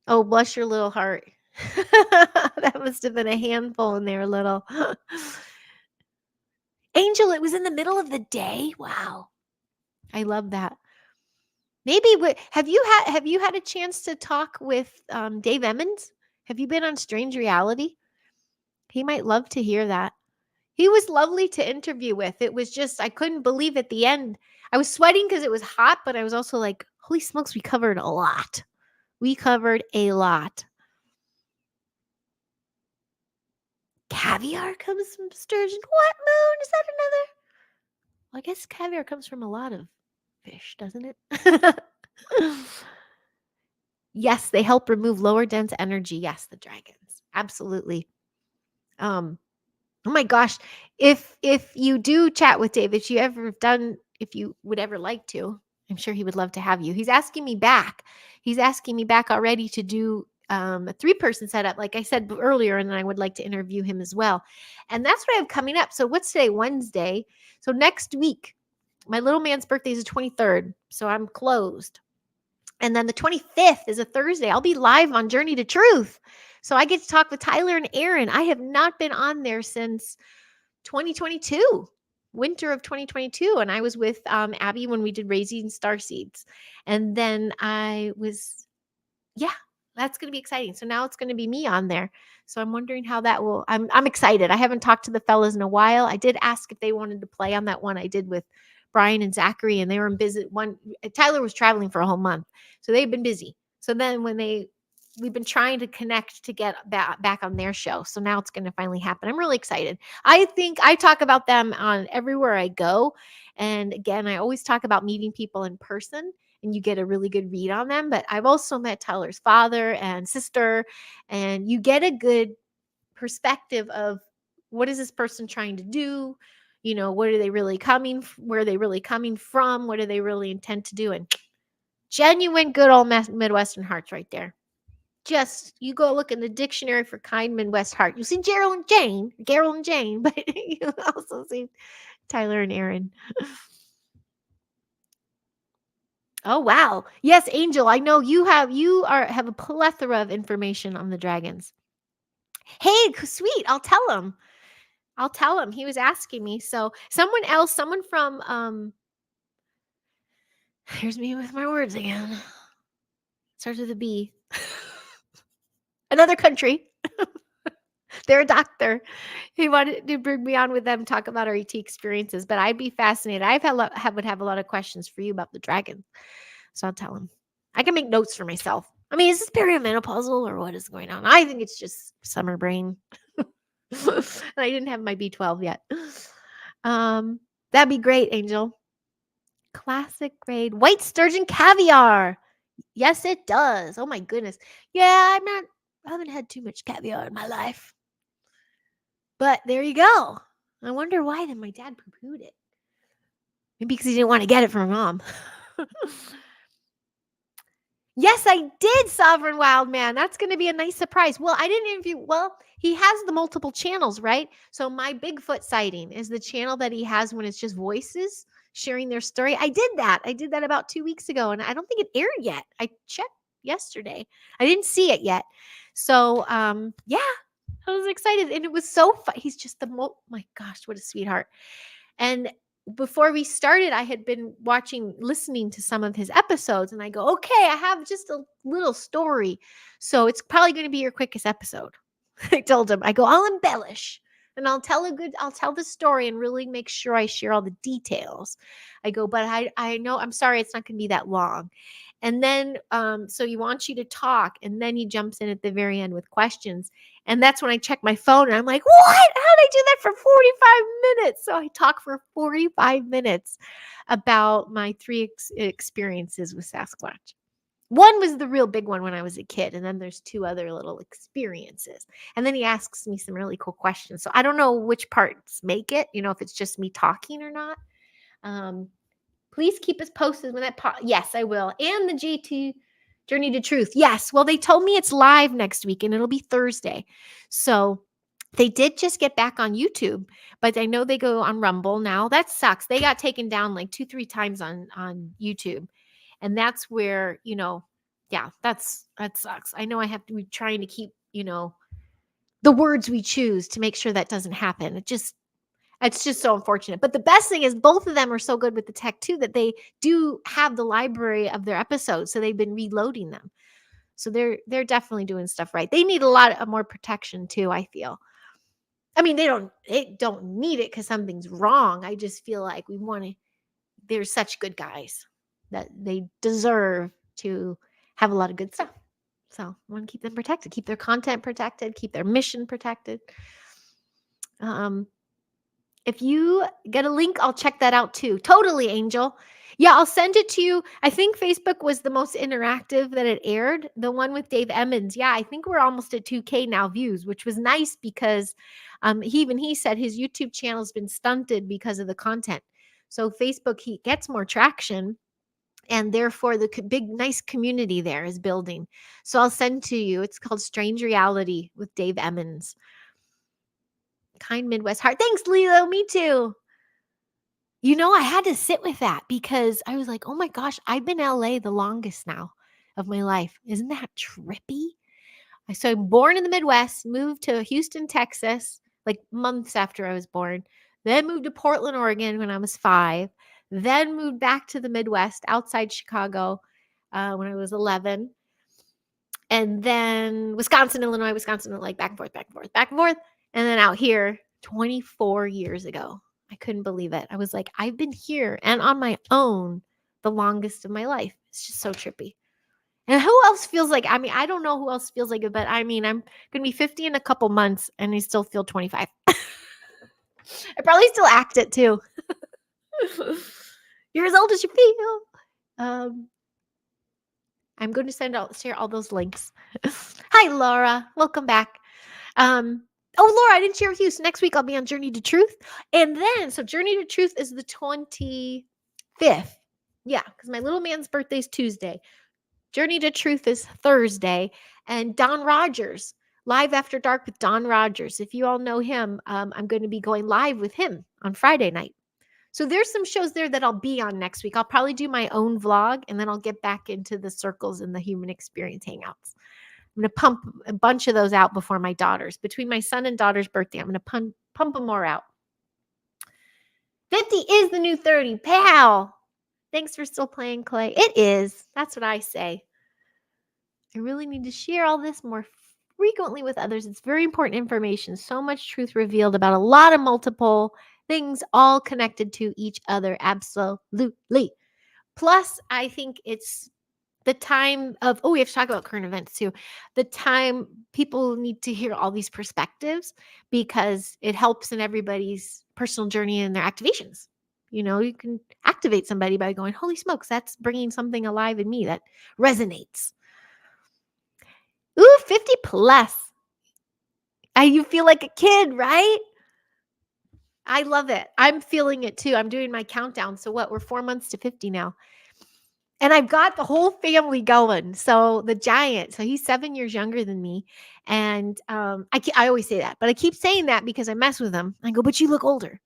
Oh, bless your little heart. That must have been a handful in there, little. Angel, it was in the middle of the day. Wow. I love that. Maybe have you had a chance to talk with Dave Emmons? Have you been on Strange Reality? He might love to hear that. He was lovely to interview with. It was just, I couldn't believe at the end. I was sweating because it was hot, but I was also like, holy smokes, we covered a lot. We covered a lot. Caviar comes from sturgeon. What, Moon? Is that another? Well, I guess caviar comes from a lot of fish, doesn't it? Yes, they help remove lower dense energy. Yes, the dragons. Absolutely. Oh my gosh. If you do chat with Dave, if you would ever like to, I'm sure he would love to have you. He's asking me back. He's asking me back already to do a 3-person setup, like I said earlier, and then I would like to interview him as well. And that's what I have coming up. So what's today? Wednesday. So next week, my little man's birthday is the 23rd. So I'm closed. And then the 25th is a Thursday. I'll be live on Journey to Truth. So I get to talk with Tyler and Aaron. I have not been on there since 2022, winter of 2022. And I was with Abby when we did Raising Starseeds. And then that's going to be exciting. So now it's going to be me on there. So I'm wondering how that will, I'm excited. I haven't talked to the fellas in a while. I did ask if they wanted to play on that one I did with Brian and Zachary, and they were in busy. Tyler was traveling for a whole month, so they've been busy. So then we've been trying to connect to get back on their show. So now it's going to finally happen. I'm really excited. I think I talk about them on everywhere I go. And again, I always talk about meeting people in person and you get a really good read on them. But I've also met Tyler's father and sister, and you get a good perspective of what is this person trying to do? What are they really where are they really coming from? What do they really intend to do? And genuine good old Midwestern hearts right there. Just, you go look in the dictionary for kind Midwest heart. You see Gerald and Jane, but you also see Tyler and Aaron. Oh, wow. Yes, Angel, I know you have a plethora of information on the dragons. Hey, sweet. I'll tell him. He was asking me. So someone from here's me with my words again. Starts with a B. Another country. They're a doctor. He wanted to bring me on with them, talk about our ET experiences, but I'd be fascinated. Would have a lot of questions for you about the dragon. So I'll tell him. I can make notes for myself. I mean, is this perimenopausal or what is going on? I think it's just summer brain. And I didn't have my B12 yet. That'd be great, Angel. Classic grade white sturgeon caviar. Yes, it does. Oh my goodness. Yeah, I haven't had too much caviar in my life. But there you go. I wonder why then my dad poo-pooed it. Maybe because he didn't want to get it from mom. Yes, I did, Sovereign Wild Man. That's going to be a nice surprise. Well, I didn't interview. Well, he has the multiple channels, right? So my Bigfoot sighting is the channel that he has when it's just voices sharing their story. I did that. About 2 weeks ago, and I don't think it aired yet. I checked yesterday. I didn't see it yet. So, yeah, I was excited, and it was so fun. He's just my gosh, what a sweetheart. And before we started, I had been listening to some of his episodes, and I go, okay, I have just a little story. So it's probably going to be your quickest episode. I told him, I go, I'll embellish, And I'll tell the story and really make sure I share all the details. I go, but I know, I'm sorry, it's not going to be that long. And then, so he wants you to talk, and then he jumps in at the very end with questions. And that's when I check my phone and I'm like, what? How did I do that for 45 minutes? So I talk for 45 minutes about my three experiences with Sasquatch. One was the real big one when I was a kid, and then there's two other little experiences. And then he asks me some really cool questions. So I don't know which parts make it, if it's just me talking or not. Please keep us posted when that yes, I will. And the J2 Journey to Truth. Yes. Well, they told me it's live next week and it'll be Thursday. So they did just get back on YouTube, but I know they go on Rumble now. That sucks. They got taken down like 2-3 times on YouTube. And that's where, yeah, that sucks. I know I have to be trying to keep, the words we choose to make sure that doesn't happen. It's just so unfortunate. But the best thing is both of them are so good with the tech too that they do have the library of their episodes. So they've been reloading them. So they're definitely doing stuff right. They need a lot of more protection too, I feel. I mean, they don't need it because something's wrong. I just feel like they're such good guys that they deserve to have a lot of good stuff. So I want to keep them protected, keep their content protected, keep their mission protected. If you get a link, I'll check that out too. Totally, Angel. Yeah, I'll send it to you. I think Facebook was the most interactive that it aired. The one with Dave Emmons. Yeah, I think we're almost at 2K now views, which was nice because he said his YouTube channel has been stunted because of the content. So Facebook, he gets more traction. And therefore, the big, nice community there is building. So I'll send to you. It's called Strange Reality with Dave Emmons. Kind Midwest heart. Thanks, Lilo. Me too. I had to sit with that because I was like, oh my gosh, I've been LA the longest now of my life. Isn't that trippy? So I'm born in the Midwest, moved to Houston, Texas, like months after I was born, then moved to Portland, Oregon when I was 5, then moved back to the Midwest outside Chicago when I was 11. And then Wisconsin, Illinois, like back and forth, back and forth, back and forth. And then out here 24 years ago. I couldn't believe it. I was like, I've been here and on my own the longest of my life. It's just so trippy. And who else feels like, I don't know who else feels like it, but I'm going to be 50 in a couple months and I still feel 25. I probably still act it too. You're as old as you feel. I'm going to share all those links. Hi, Laura. Welcome back. Oh, Laura, I didn't share with you. So next week I'll be on Journey to Truth. And then, so Journey to Truth is the 25th. Yeah, because my little man's birthday is Tuesday. Journey to Truth is Thursday. And Don Rogers, Live After Dark with Don Rogers. If you all know him, I'm going to be going live with him on Friday night. So there's some shows there that I'll be on next week. I'll probably do my own vlog, and then I'll get back into the circles and the human experience hangouts. I'm going to pump a bunch of those out before my daughter's. Between my son and daughter's birthday, I'm going to pump them more out. 50 is the new 30. Pal. Thanks for still playing, Clay. It is. That's what I say. I really need to share all this more frequently with others. It's very important information. So much truth revealed about a lot of multiple things, all connected to each other. Absolutely. Plus, I think it's the time of, we have to talk about current events too. The time people need to hear all these perspectives because it helps in everybody's personal journey and their activations. You can activate somebody by going, holy smokes, that's bringing something alive in me that resonates. Ooh, 50 plus. You feel like a kid, right? I love it. I'm feeling it too. I'm doing my countdown. So what? We're 4 months to 50 now. And I've got the whole family going. So the giant, so he's 7 years younger than me. And I always say that, but I keep saying that because I mess with him. I go, but you look older.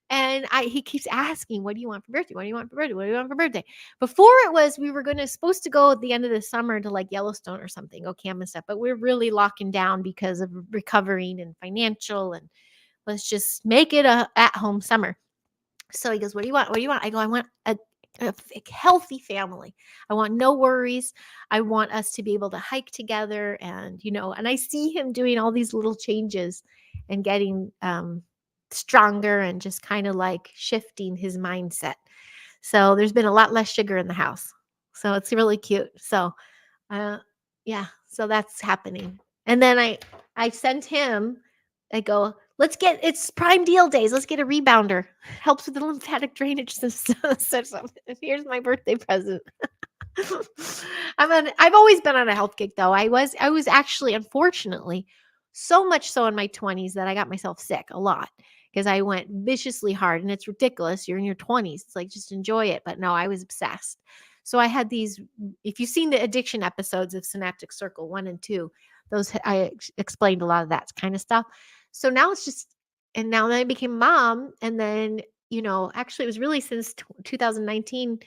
And he keeps asking, what do you want for birthday? What do you want for birthday? What do you want for birthday? Before it was, we were supposed to go at the end of the summer to like Yellowstone or something, go camp and stuff. But we're really locking down because of recovering and financial. And let's just make it a at-home summer. So he goes, what do you want? What do you want? I go, I want a healthy family. I want no worries. I want us to be able to hike together, and and I see him doing all these little changes and getting stronger and just kind of like shifting his mindset. So there's been a lot less sugar in the house. So it's really cute. So uh yeah, so that's happening. And then I sent him, I go, it's prime deal days. Let's get a rebounder. Helps with the lymphatic drainage system. So here's my birthday present. I've always been on a health kick though. I was actually, unfortunately, so much so in my 20s that I got myself sick a lot because I went viciously hard, and it's ridiculous. You're in your 20s. It's like, just enjoy it. But no, I was obsessed. So I had these, if you've seen the addiction episodes of Synaptic Circle 1 and 2, those I explained a lot of that kind of stuff. So now it's just, and now that I became a mom, and then, actually it was really since 2019,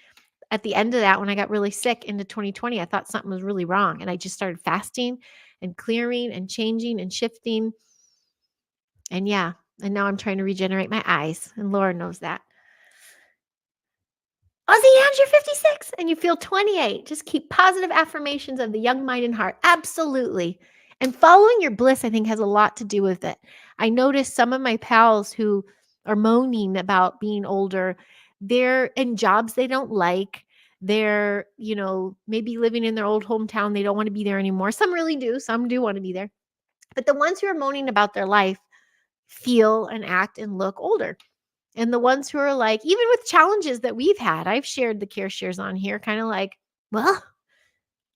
at the end of that, when I got really sick into 2020, I thought something was really wrong. And I just started fasting and clearing and changing and shifting. And yeah, and now I'm trying to regenerate my eyes. And Laura knows that. Ozzy, Ange, you're 56 and you feel 28. Just keep positive affirmations of the young mind and heart. Absolutely. And following your bliss, I think, has a lot to do with it. I noticed some of my pals who are moaning about being older, they're in jobs they don't like. They're, maybe living in their old hometown. They don't want to be there anymore. Some really do. Some do want to be there. But the ones who are moaning about their life feel and act and look older. And the ones who are like, even with challenges that we've had, I've shared the care shares on here, kind of like, well,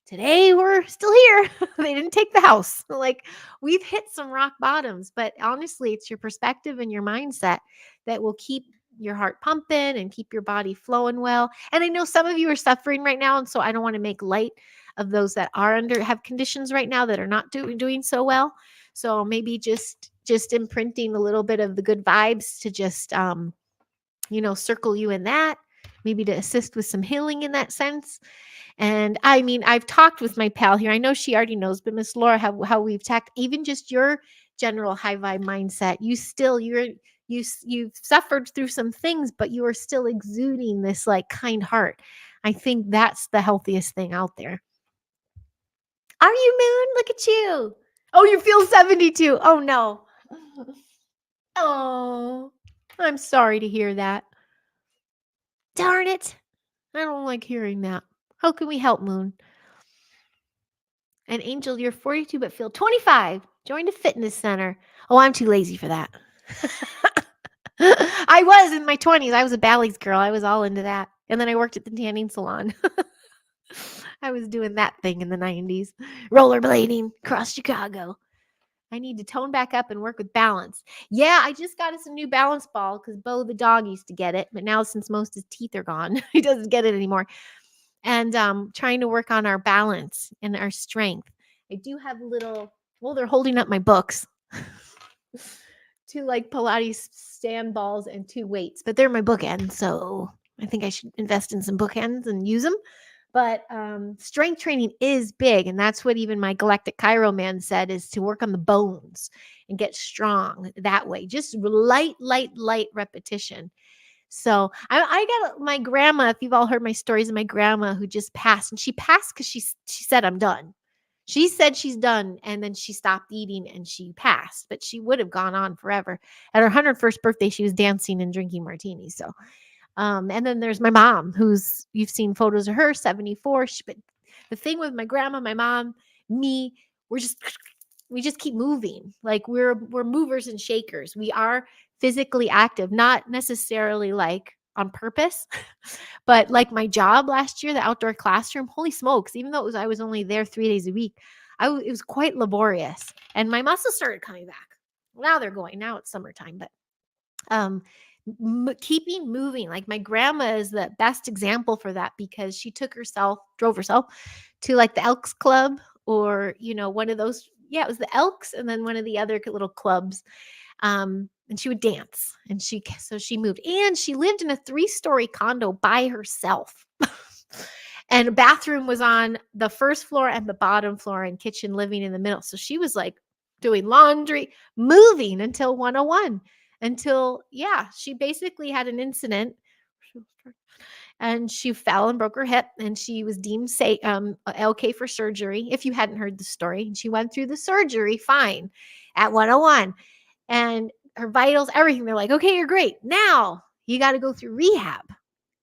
today we're still here. They didn't take the house. Like, we've hit some rock bottoms, but honestly, it's your perspective and your mindset that will keep your heart pumping and keep your body flowing well. And I know some of you are suffering right now, and so I don't want to make light of those that have conditions right now that are not doing so well. So maybe just imprinting a little bit of the good vibes to just circle you in that, maybe to assist with some healing in that sense. And I mean, I've talked with my pal here. I know she already knows, but Miss Laura, how we've talked, even just your general high vibe mindset. You've suffered through some things, but you are still exuding this like kind heart. I think that's the healthiest thing out there. Are you, Moon? Look at you. Oh, you feel 72. Oh no. Oh, I'm sorry to hear that. Darn it. I don't like hearing that. How can we help, Moon? And Angel, you're 42 but feel 25. Joined a fitness center. Oh, I'm too lazy for that. I was in my 20s. I was a Bally's girl. I was all into that. And then I worked at the tanning salon. I was doing that thing in the 90s. Rollerblading across Chicago. I need to tone back up and work with balance. Yeah, I just got us a new balance ball because Bo the dog used to get it. But now, since most of his teeth are gone, he doesn't get it anymore. And trying to work on our balance and our strength. I do have they're holding up my books. 2 like Pilates stand balls and 2 weights, but they're my bookends. So I think I should invest in some bookends and use them. But strength training is big. And that's what even my Galactic Chiro man said, is to work on the bones and get strong that way. Just light repetition. So I got my grandma, if you've all heard my stories of my grandma who just passed, and she passed because she said, I'm done. She said she's done, and then she stopped eating and she passed, but she would have gone on forever. At her 101st birthday, she was dancing and drinking martinis. So, and then there's my mom, you've seen photos of her, 74. But the thing with my grandma, my mom, me, we just keep moving. Like we're movers and shakers. We are physically active, not necessarily like on purpose, but like my job last year, the outdoor classroom, holy smokes, even though I was only there 3 days a week, it was quite laborious, and my muscles started coming back. Now they're going, now it's summertime, but keeping moving. Like my grandma is the best example for that, because she drove herself to like the Elks Club, or, one of those. Yeah, it was the Elks, and then one of the other little clubs. And she would dance, and she moved, and she lived in a 3-story condo by herself. And a bathroom was on the first floor and the bottom floor, and kitchen living in the middle. So she was like doing laundry, moving until 101, until, yeah, she basically had an incident and she fell and broke her hip, and she was deemed okay for surgery. If you hadn't heard the story, and she went through the surgery fine at 101, and her vitals, everything. They're like, okay, you're great. Now you got to go through rehab.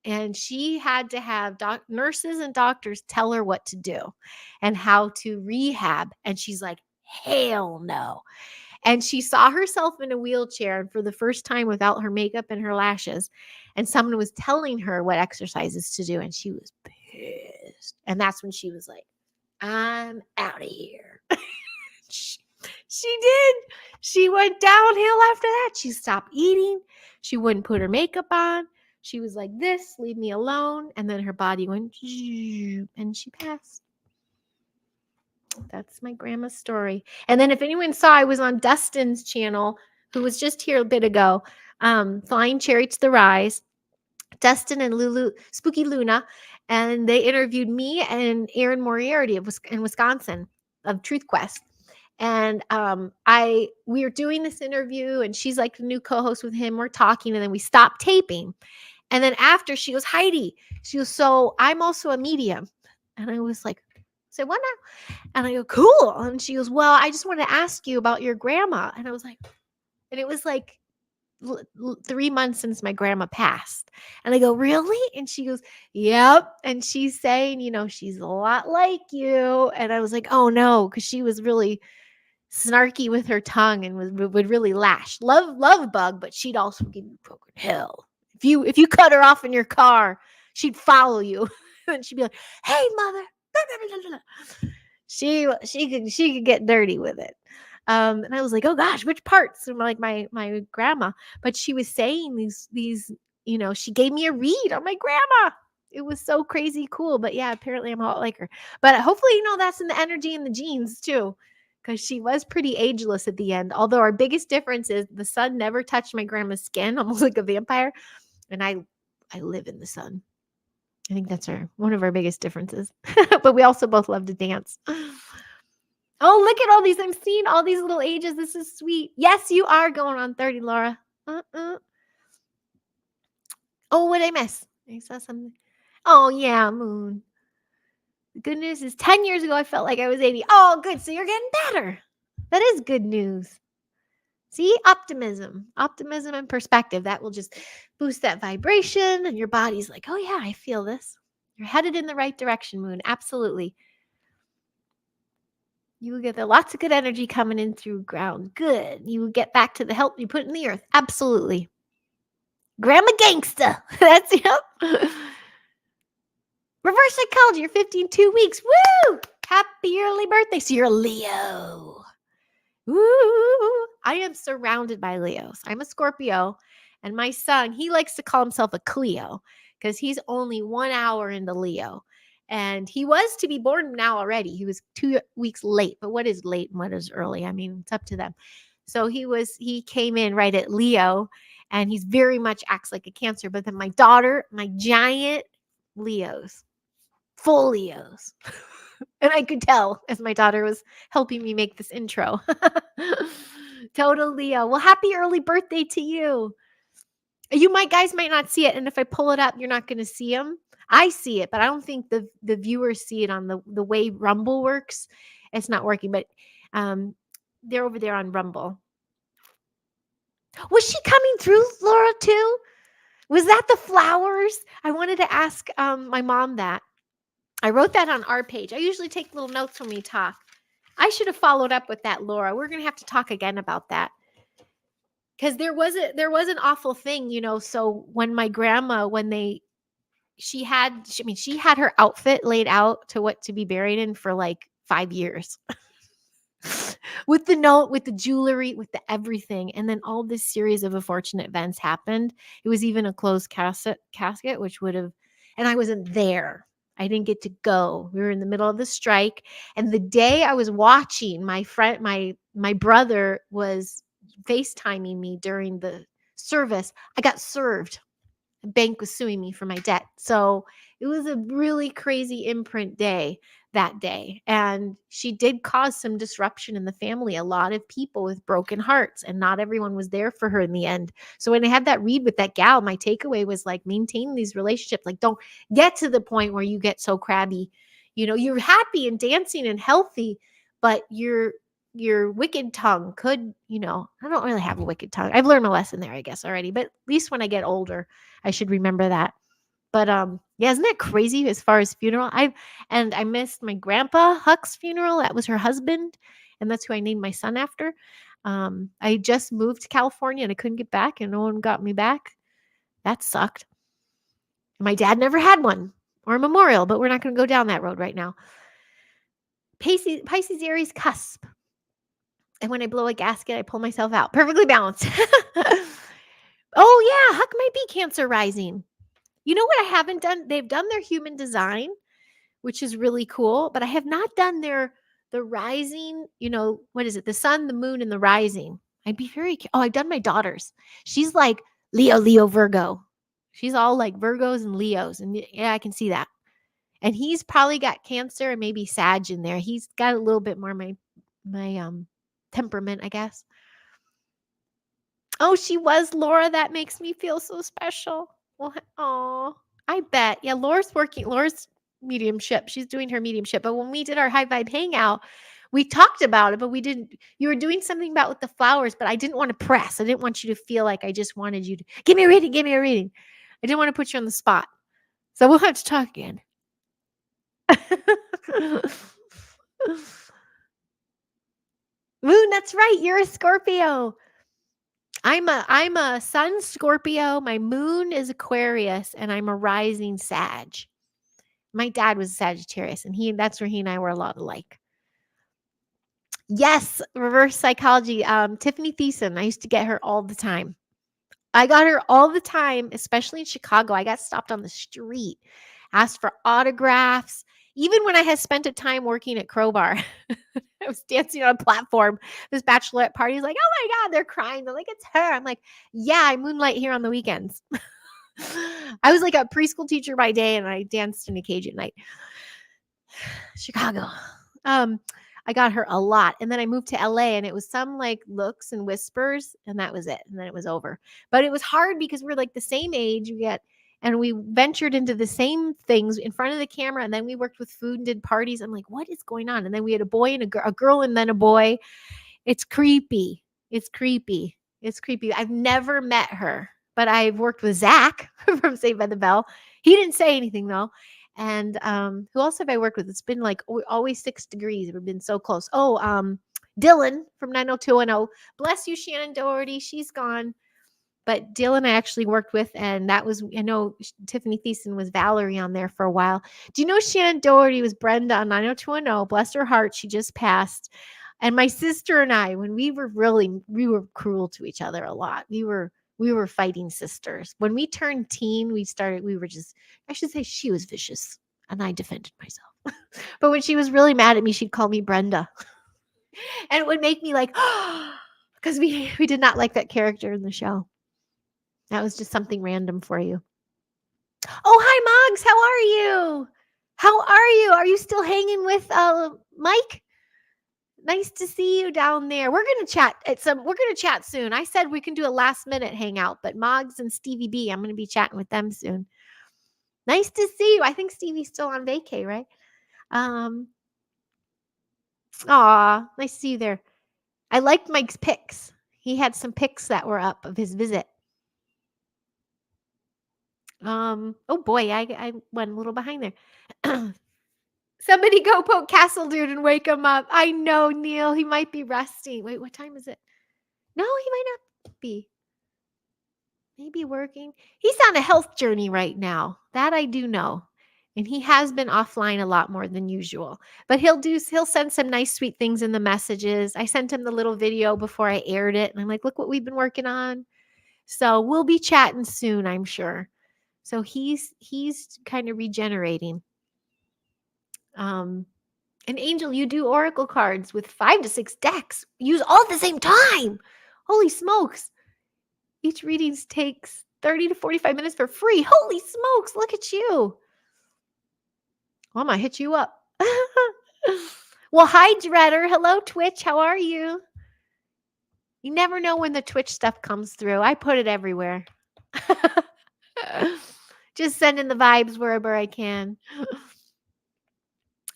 And she had to have nurses and doctors tell her what to do and how to rehab. And she's like, hell no. And she saw herself in a wheelchair, and for the first time without her makeup and her lashes. And someone was telling her what exercises to do. And she was pissed. And that's when she was like, I'm out of here. She did. She went downhill after that. She stopped eating. She wouldn't put her makeup on. She was like this, leave me alone. And then her body went, and she passed. That's my grandma's story. And then if anyone saw, I was on Dustin's channel, who was just here a bit ago, Flying Cherry to the Rise. Dustin and Lulu, Spooky Luna, and they interviewed me and Aaron Moriarty in Wisconsin of Truth Quest. And we were doing this interview, and she's like the new co-host with him. We're talking, and then we stopped taping. And then after, she goes, Heidi, she goes, so I'm also a medium. And I was like, say what now? And I go, cool. And she goes, well, I just want to ask you about your grandma. And I was like, and it was like 3 months since my grandma passed. And I go, really? And she goes, yep. And she's saying, she's a lot like you. And I was like, oh no, because she was really snarky with her tongue and would really lash. Love bug, but she'd also give you broken hell. If you cut her off in your car, she'd follow you. And she'd be like, hey, mother. She could get dirty with it. And I was like, oh gosh, which parts? And like my grandma. But she was saying these, she gave me a read on my grandma. It was so crazy cool. But yeah, apparently I'm a lot like her. But hopefully, that's in the energy and the genes too. Because she was pretty ageless at the end. Although our biggest difference is the sun never touched my grandma's skin, almost like a vampire. And I live in the sun. I think that's one of our biggest differences. But we also both love to dance. Oh, look at all these. I'm seeing all these little ages. This is sweet. Yes, you are going on 30, Laura. Oh, what did I miss? I saw something. Oh, yeah, Moon. The good news is 10 years ago, I felt like I was 80. Oh, good. So you're getting better. That is good news. See, optimism and perspective. That will just boost that vibration. And your body's like, oh, yeah, I feel this. You're headed in the right direction, Moon. Absolutely. You will get lots of good energy coming in through ground. Good. You will get back to the help you put in the earth. Absolutely. Grandma gangsta. That's yep. Reverse psychology. You're 15, 2 weeks. Woo! Happy early birthday. So you're a Leo. Woo! I am surrounded by Leos. I'm a Scorpio, and my son, he likes to call himself a Cleo because he's only 1 hour into Leo. And he was to be born now already. He was 2 weeks late. But what is late and what is early? I mean, it's up to them. So he came in right at Leo, and he's very much acts like a Cancer. But then my daughter, my giant Leos, full Leos. And I could tell as my daughter was helping me make this intro. Total Leo. Well, happy early birthday to you. Guys might not see it. And if I pull it up, you're not going to see them. I see it, but I don't think the viewers see it on the way Rumble works. It's not working, but they're over there on Rumble. Was she coming through, Laura, too? Was that the flowers? I wanted to ask my mom that. I wrote that on our page. I usually take little notes when we talk. I should have followed up with that, Laura. We're going to have to talk again about that. Because there was an awful thing, so when my grandma, she had her outfit laid out to what to be buried in for like 5 years. With the note, with the jewelry, with the everything. And then all this series of unfortunate events happened. It was even a closed casket, which would have, and I wasn't there. I didn't get to go. We were in the middle of the strike. And the day I was watching, my brother was FaceTiming me during the service. I got served. The bank was suing me for my debt. So it was a really crazy imprint day that day. And she did cause some disruption in the family, a lot of people with broken hearts, and not everyone was there for her in the end. So when I had that read with that gal, my takeaway was like, maintain these relationships. Like, don't get to the point where you get so crabby. You're happy and dancing and healthy, but your wicked tongue could, I don't really have a wicked tongue. I've learned a lesson there, I guess, already. But at least when I get older, I should remember that. But yeah, isn't that crazy as far as funeral? I missed my grandpa Huck's funeral. That was her husband, and that's who I named my son after. I just moved to California and I couldn't get back, and no one got me back. That sucked. My dad never had one or a memorial, but we're not going to go down that road right now. Pisces Aries cusp. And when I blow a gasket, I pull myself out. Perfectly balanced. Oh, yeah. Huck might be Cancer rising. You know what I haven't done? They've done their human design, which is really cool, but I have not done the rising, what is it? The sun, the moon, and the rising. I've done my daughter's. She's like Leo, Virgo. She's all like Virgos and Leos. And yeah, I can see that. And he's probably got Cancer and maybe Sag in there. He's got a little bit more my temperament, I guess. Oh, she was Laura. That makes me feel so special. Well, oh, I bet. Yeah, Laura's mediumship. She's doing her mediumship. But when we did our high vibe hangout, we talked about it, but we didn't. You were doing something about with the flowers, but I didn't want to press. I didn't want you to feel like I just wanted you to give me a reading. I didn't want to put you on the spot. So we'll have to talk again. Moon, that's right. You're a Scorpio. I'm a sun Scorpio. My moon is Aquarius, and I'm a rising Sag. My dad was a Sagittarius, and that's where he and I were a lot alike. Yes, reverse psychology. Tiffany Thiessen. I used to get her all the time. I got her all the time, especially in Chicago. I got stopped on the street, asked for autographs. Even when I had spent a time working at Crowbar, I was dancing on a platform. This bachelorette party is like, oh my God, they're crying. They're like, it's her. I'm like, yeah, I moonlight here on the weekends. I was like a preschool teacher by day, and I danced in a cage at night. Chicago. I got her a lot. And then I moved to LA, and it was some like looks and whispers, and that was it. And then it was over. But it was hard because we're like the same age. And we ventured into the same things in front of the camera. And then we worked with food and did parties. I'm like, what is going on? And then we had a boy and a girl and then a boy. It's creepy. I've never met her, but I've worked with Zach from Saved by the Bell. He didn't say anything though. And who else have I worked with? It's been like always 6 degrees. We've been so close. Oh, Dylan from 90210. Bless you, Shannon Doherty. She's gone. But Dylan I actually worked with, and that was, I know Tiffany Thiessen was Valerie on there for a while. Do you know Shannon Doherty was Brenda on 90210? Bless her heart. She just passed. And my sister and I, when we were cruel to each other a lot. We were fighting sisters. When we turned teen, I should say she was vicious and I defended myself. But when she was really mad at me, she'd call me Brenda. And it would make me like, because we did not like that character in the show. That was just something random for you. Oh, hi, Moggs. How are you? Are you still hanging with Mike? Nice to see you down there. We're gonna chat soon. I said we can do a last minute hangout, but Moggs and Stevie B, I'm gonna be chatting with them soon. Nice to see you. I think Stevie's still on vacay, right? Aw, nice to see you there. I liked Mike's pics. He had some pics that were up of his visit. Oh boy, I went a little behind there. Somebody go poke Castle Dude and wake him up. I know, Neil. He might be resting. Wait, what time is it? No, he might not be. Maybe working. He's on a health journey right now. That I do know. And he has been offline a lot more than usual. But he'll send some nice, sweet things in the messages. I sent him the little video before I aired it. And I'm like, look what we've been working on. So we'll be chatting soon, I'm sure. So he's kind of regenerating. And Angel, you do oracle cards with 5 to 6 decks. Use all at the same time. Holy smokes. Each reading takes 30 to 45 minutes for free. Holy smokes, look at you. Well, I'm going to hit you up. Well, hi, Dreader. Hello, Twitch. How are you? You never know when the Twitch stuff comes through. I put it everywhere. Just sending the vibes wherever I can.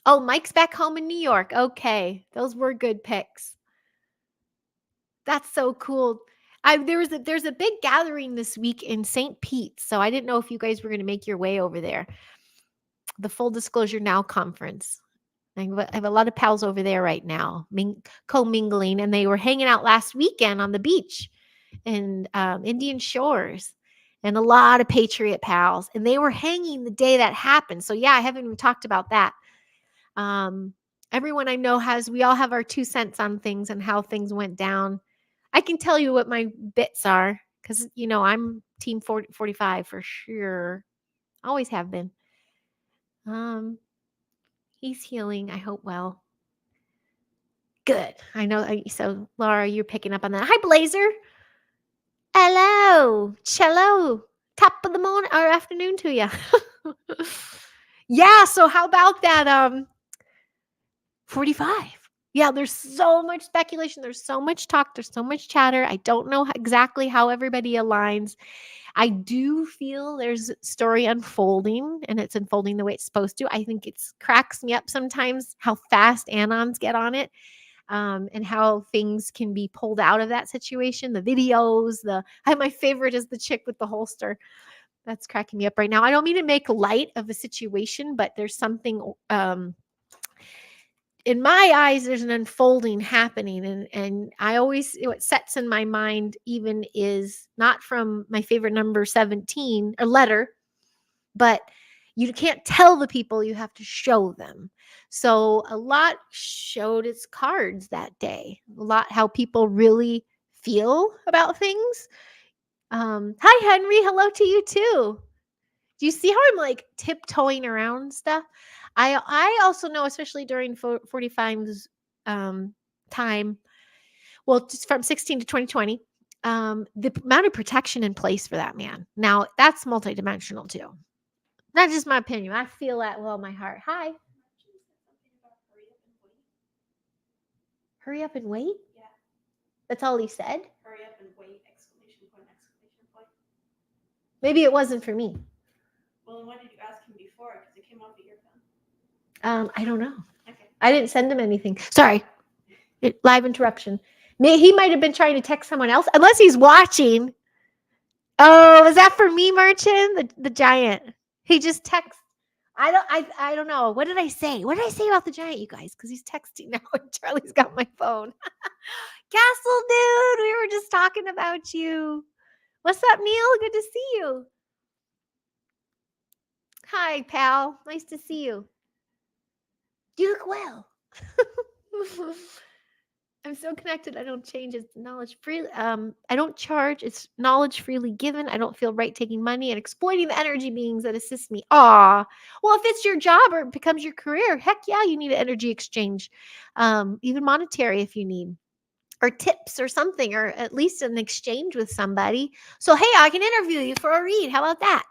Oh, Mike's back home in New York. Okay. Those were good picks. That's so cool. There's a big gathering this week in St. Pete, so I didn't know if you guys were going to make your way over there. The Full Disclosure Now conference. I have a lot of pals over there right now, co-mingling, and they were hanging out last weekend on the beach in Indian Shores, and a lot of Patriot pals, and they were hanging the day that happened. So yeah, I haven't even talked about that. Everyone I know we all have our 2 cents on things and how things went down. I can tell you what my bits are because, I'm team 45 for sure. Always have been. He's healing. I hope well. Good. I know. So, Laura, you're picking up on that. Hi, Blazer. Hello. Cello. Top of the morning or afternoon to you. Yeah. So how about that? 45. Yeah, there's so much speculation. There's so much talk. There's so much chatter. I don't know exactly how everybody aligns. I do feel there's a story unfolding, and it's unfolding the way it's supposed to. I think it cracks me up sometimes how fast anons get on it, and how things can be pulled out of that situation. The videos, my favorite is the chick with the holster. That's cracking me up right now. I don't mean to make light of a situation, but there's something in my eyes, there's an unfolding happening. And I always, what sets in my mind even is not from my favorite number 17, a letter, but you can't tell the people, you have to show them. So a lot showed its cards that day, a lot how people really feel about things. Hi, Henry. Hello to you too. Do you see how I'm like tiptoeing around stuff? I also know, especially during 45's time, well, just from 16 to 2020, the amount of protection in place for that man. Now, that's multidimensional too. Not just my opinion. I feel that well in my heart. Hi. Hurry up and wait? Yeah. That's all he said? Hurry up and wait! Exclamation point! Exclamation point! Maybe it wasn't for me. Well, then why did you ask him before? Because it came off of your phone. I don't know. Okay. I didn't send him anything. Sorry. Live interruption. He might have been trying to text someone else, unless he's watching. Oh, was that for me, Merchant? The giant. He just texts. I don't know. What did I say? What did I say about the giant, you guys? Because he's texting now and Charlie's got my phone. Castle dude, we were just talking about you. What's up, Neil? Good to see you. Hi, pal. Nice to see you. You look well. I'm so connected. I don't change. It's knowledge freely. I don't charge. It's knowledge freely given. I don't feel right taking money and exploiting the energy beings that assist me. Well, if it's your job or it becomes your career, heck yeah, you need an energy exchange, even monetary if you need, or tips or something, or at least an exchange with somebody. So hey, I can interview you for a read. How about that?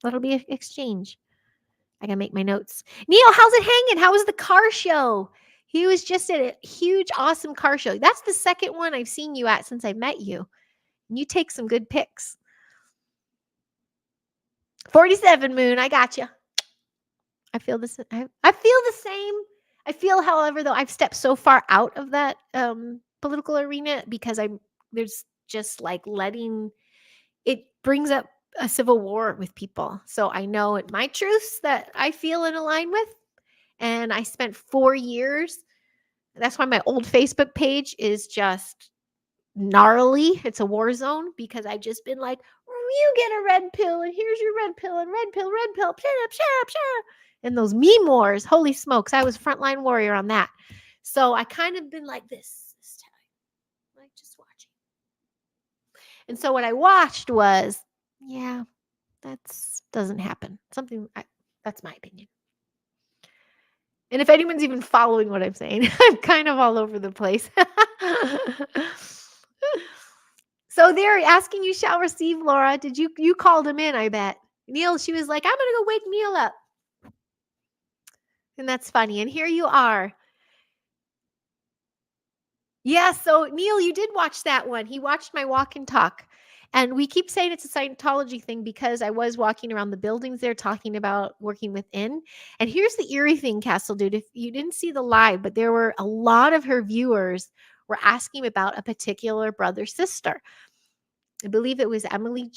That'll be an exchange. I gotta make my notes. Neil, how's it hanging? How was the car show? He was just at a huge, awesome car show. That's the second one I've seen you at since I met you. And you take some good pics. 47 Moon, I got you. I feel this. I feel the same. I feel, however, though, I've stepped so far out of that political arena because there's just like letting it brings up a civil war with people. So I know my truths that I feel and align with. And I spent 4 years. That's why my old Facebook page is just gnarly. It's a war zone because I've just been like, you get a red pill, and here's your red pill, and red pill, and those meme wars. Holy smokes. I was frontline warrior on that. So I kind of been like this time, like just watching. And so what I watched was, yeah, that's doesn't happen. That's my opinion. And if anyone's even following what I'm saying, I'm kind of all over the place. So they're asking you shall receive, Laura. Did you called him in, I bet. Neil, she was like, I'm going to go wake Neil up. And that's funny. And here you are. Yeah, so Neil, you did watch that one. He watched my walk and talk. And we keep saying it's a Scientology thing because I was walking around the buildings there talking about working within. And here's the eerie thing, Castle Dude. If you didn't see the live, but there were a lot of her viewers were asking about a particular brother sister. I believe it was Emily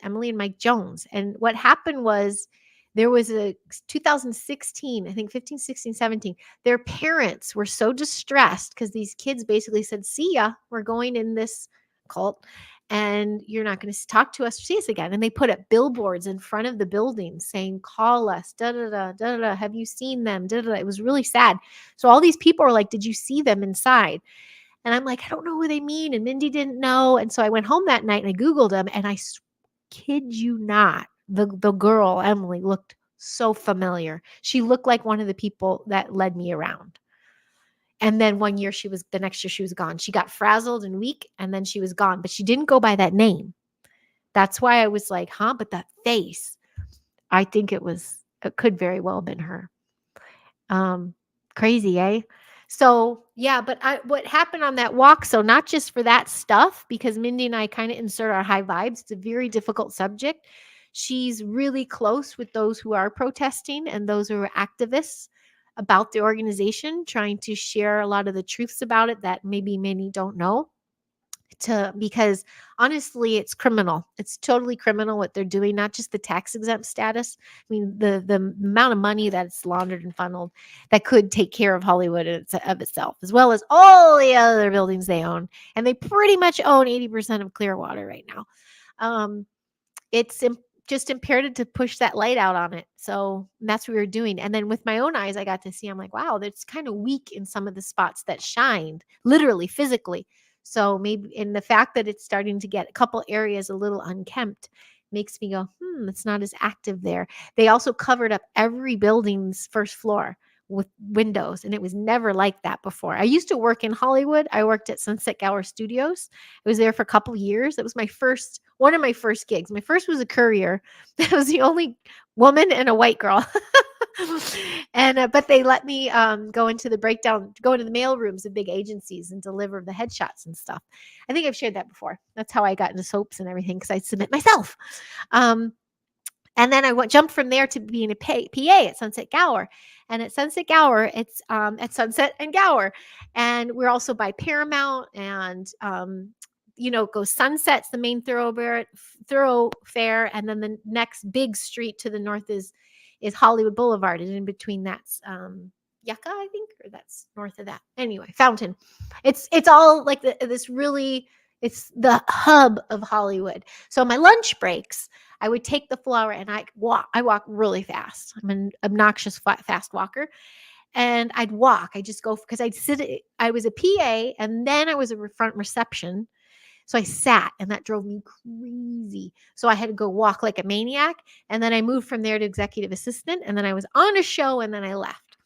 and Mike Jones. And what happened was there was a 2016, I think 15, 16, 17. Their parents were so distressed because these kids basically said, see ya, we're going in this cult and you're not going to talk to us or see us again. And they put up billboards in front of the building saying, call us, da da da, da da. Have you seen them? Da da. It was really sad. So all these people were like, did you see them inside? And I'm like, I don't know what they mean. And Mindy didn't know. And so I went home that night and I Googled them. And kid you not, the girl, Emily, looked so familiar. She looked like one of the people that led me around. And then the next year she was gone. She got frazzled and weak and then she was gone. But she didn't go by that name. That's why I was like, huh? But that face, I think it could very well have been her. Crazy, eh? So yeah, but what happened on that walk? So not just for that stuff, because Mindy and I kind of insert our high vibes. It's a very difficult subject. She's really close with those who are protesting and those who are activists about the organization, trying to share a lot of the truths about it that maybe many don't know. Because honestly, it's criminal. It's totally criminal what they're doing, not just the tax exempt status. I mean, the amount of money that's laundered and funneled that could take care of Hollywood of itself, as well as all the other buildings they own. And they pretty much own 80% of Clearwater right now. It's just imperative to push that light out on it. So that's what we were doing. And then with my own eyes, I got to see, I'm like, wow, that's kind of weak in some of the spots that shined, literally, physically. So maybe in the fact that it's starting to get a couple areas a little unkempt makes me go, it's not as active there. They also covered up every building's first floor with windows, and it was never like that before. I used to work in Hollywood. I worked at Sunset Gower Studios. I was there for a couple years. It was one of my first gigs. My first was a courier. I was the only woman and a white girl. And but they let me go into the mail rooms of big agencies and deliver the headshots and stuff. I think I've shared that before. That's how I got into soaps and everything, because I submit myself. And then I jumped from there to being a PA at Sunset Gower. And at Sunset Gower, it's at Sunset and Gower. And we're also by Paramount and go Sunset's the main thoroughfare. And then the next big street to the north is Hollywood Boulevard. And in between that's Yucca, I think, or that's north of that. Anyway, Fountain. It's all like it's the hub of Hollywood. So my lunch breaks, I would take the flower and I walk really fast. I'm an obnoxious fast walker. And I'd walk. I just go because I was a PA and then I was a front reception. So I sat and that drove me crazy. So I had to go walk like a maniac. And then I moved from there to executive assistant. And then I was on a show and then I left.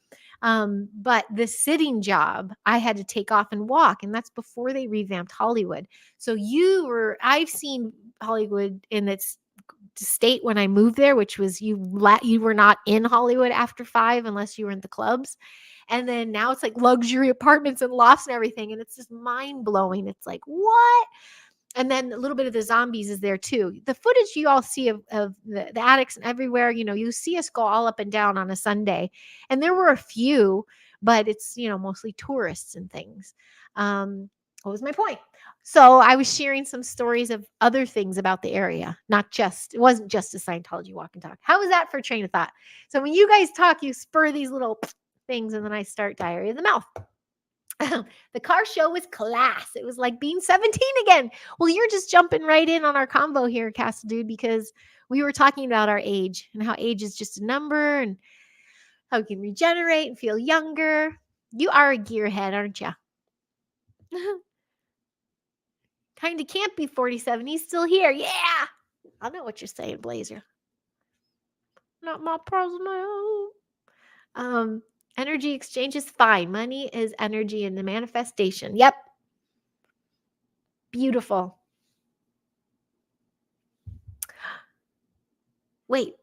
But the sitting job, I had to take off and walk. And that's before they revamped Hollywood. So I've seen Hollywood in its state when I moved there, which was you were not in Hollywood after 5 unless you were in the clubs. And then now it's like luxury apartments and lofts and everything. And it's just mind blowing. It's like, what? And then a little bit of the zombies is there too. The footage you all see of the attics and everywhere, you see us go all up and down on a Sunday. And there were a few, but it's, mostly tourists and things. What was my point? So I was sharing some stories of other things about the area, it wasn't just a Scientology walk and talk. How was that for a train of thought? So when you guys talk, you spur these little things and then I start diarrhea of the mouth. The car show was class. It was like being 17 again. Well, you're just jumping right in on our combo here, Castle Dude, because we were talking about our age and how age is just a number and how we can regenerate and feel younger. You are a gearhead, aren't you? Kind of can't be 47. He's still here. Yeah. I know what you're saying, Blazer. Not my personal. Energy exchange is fine. Money is energy in the manifestation. Yep. Beautiful. Wait,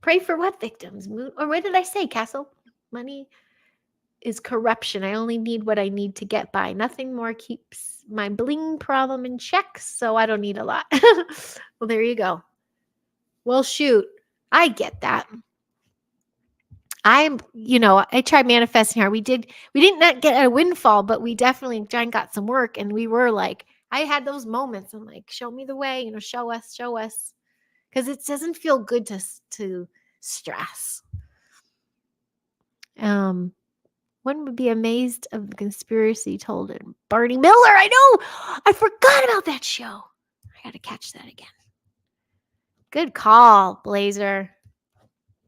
pray for what victims? Or what did I say, Castle? Money is corruption. I only need what I need to get by. Nothing more keeps my bling problem in check, so I don't need a lot. Well, there you go. Well, shoot. I get that. I tried manifesting her. We didn't not get a windfall, but we definitely John got some work, and we were like, I had those moments. I'm like, show me the way, show us. Because it doesn't feel good to stress. One would be amazed of the conspiracy told in Barney Miller. I know. I forgot about that show. I got to catch that again. Good call, Blazer.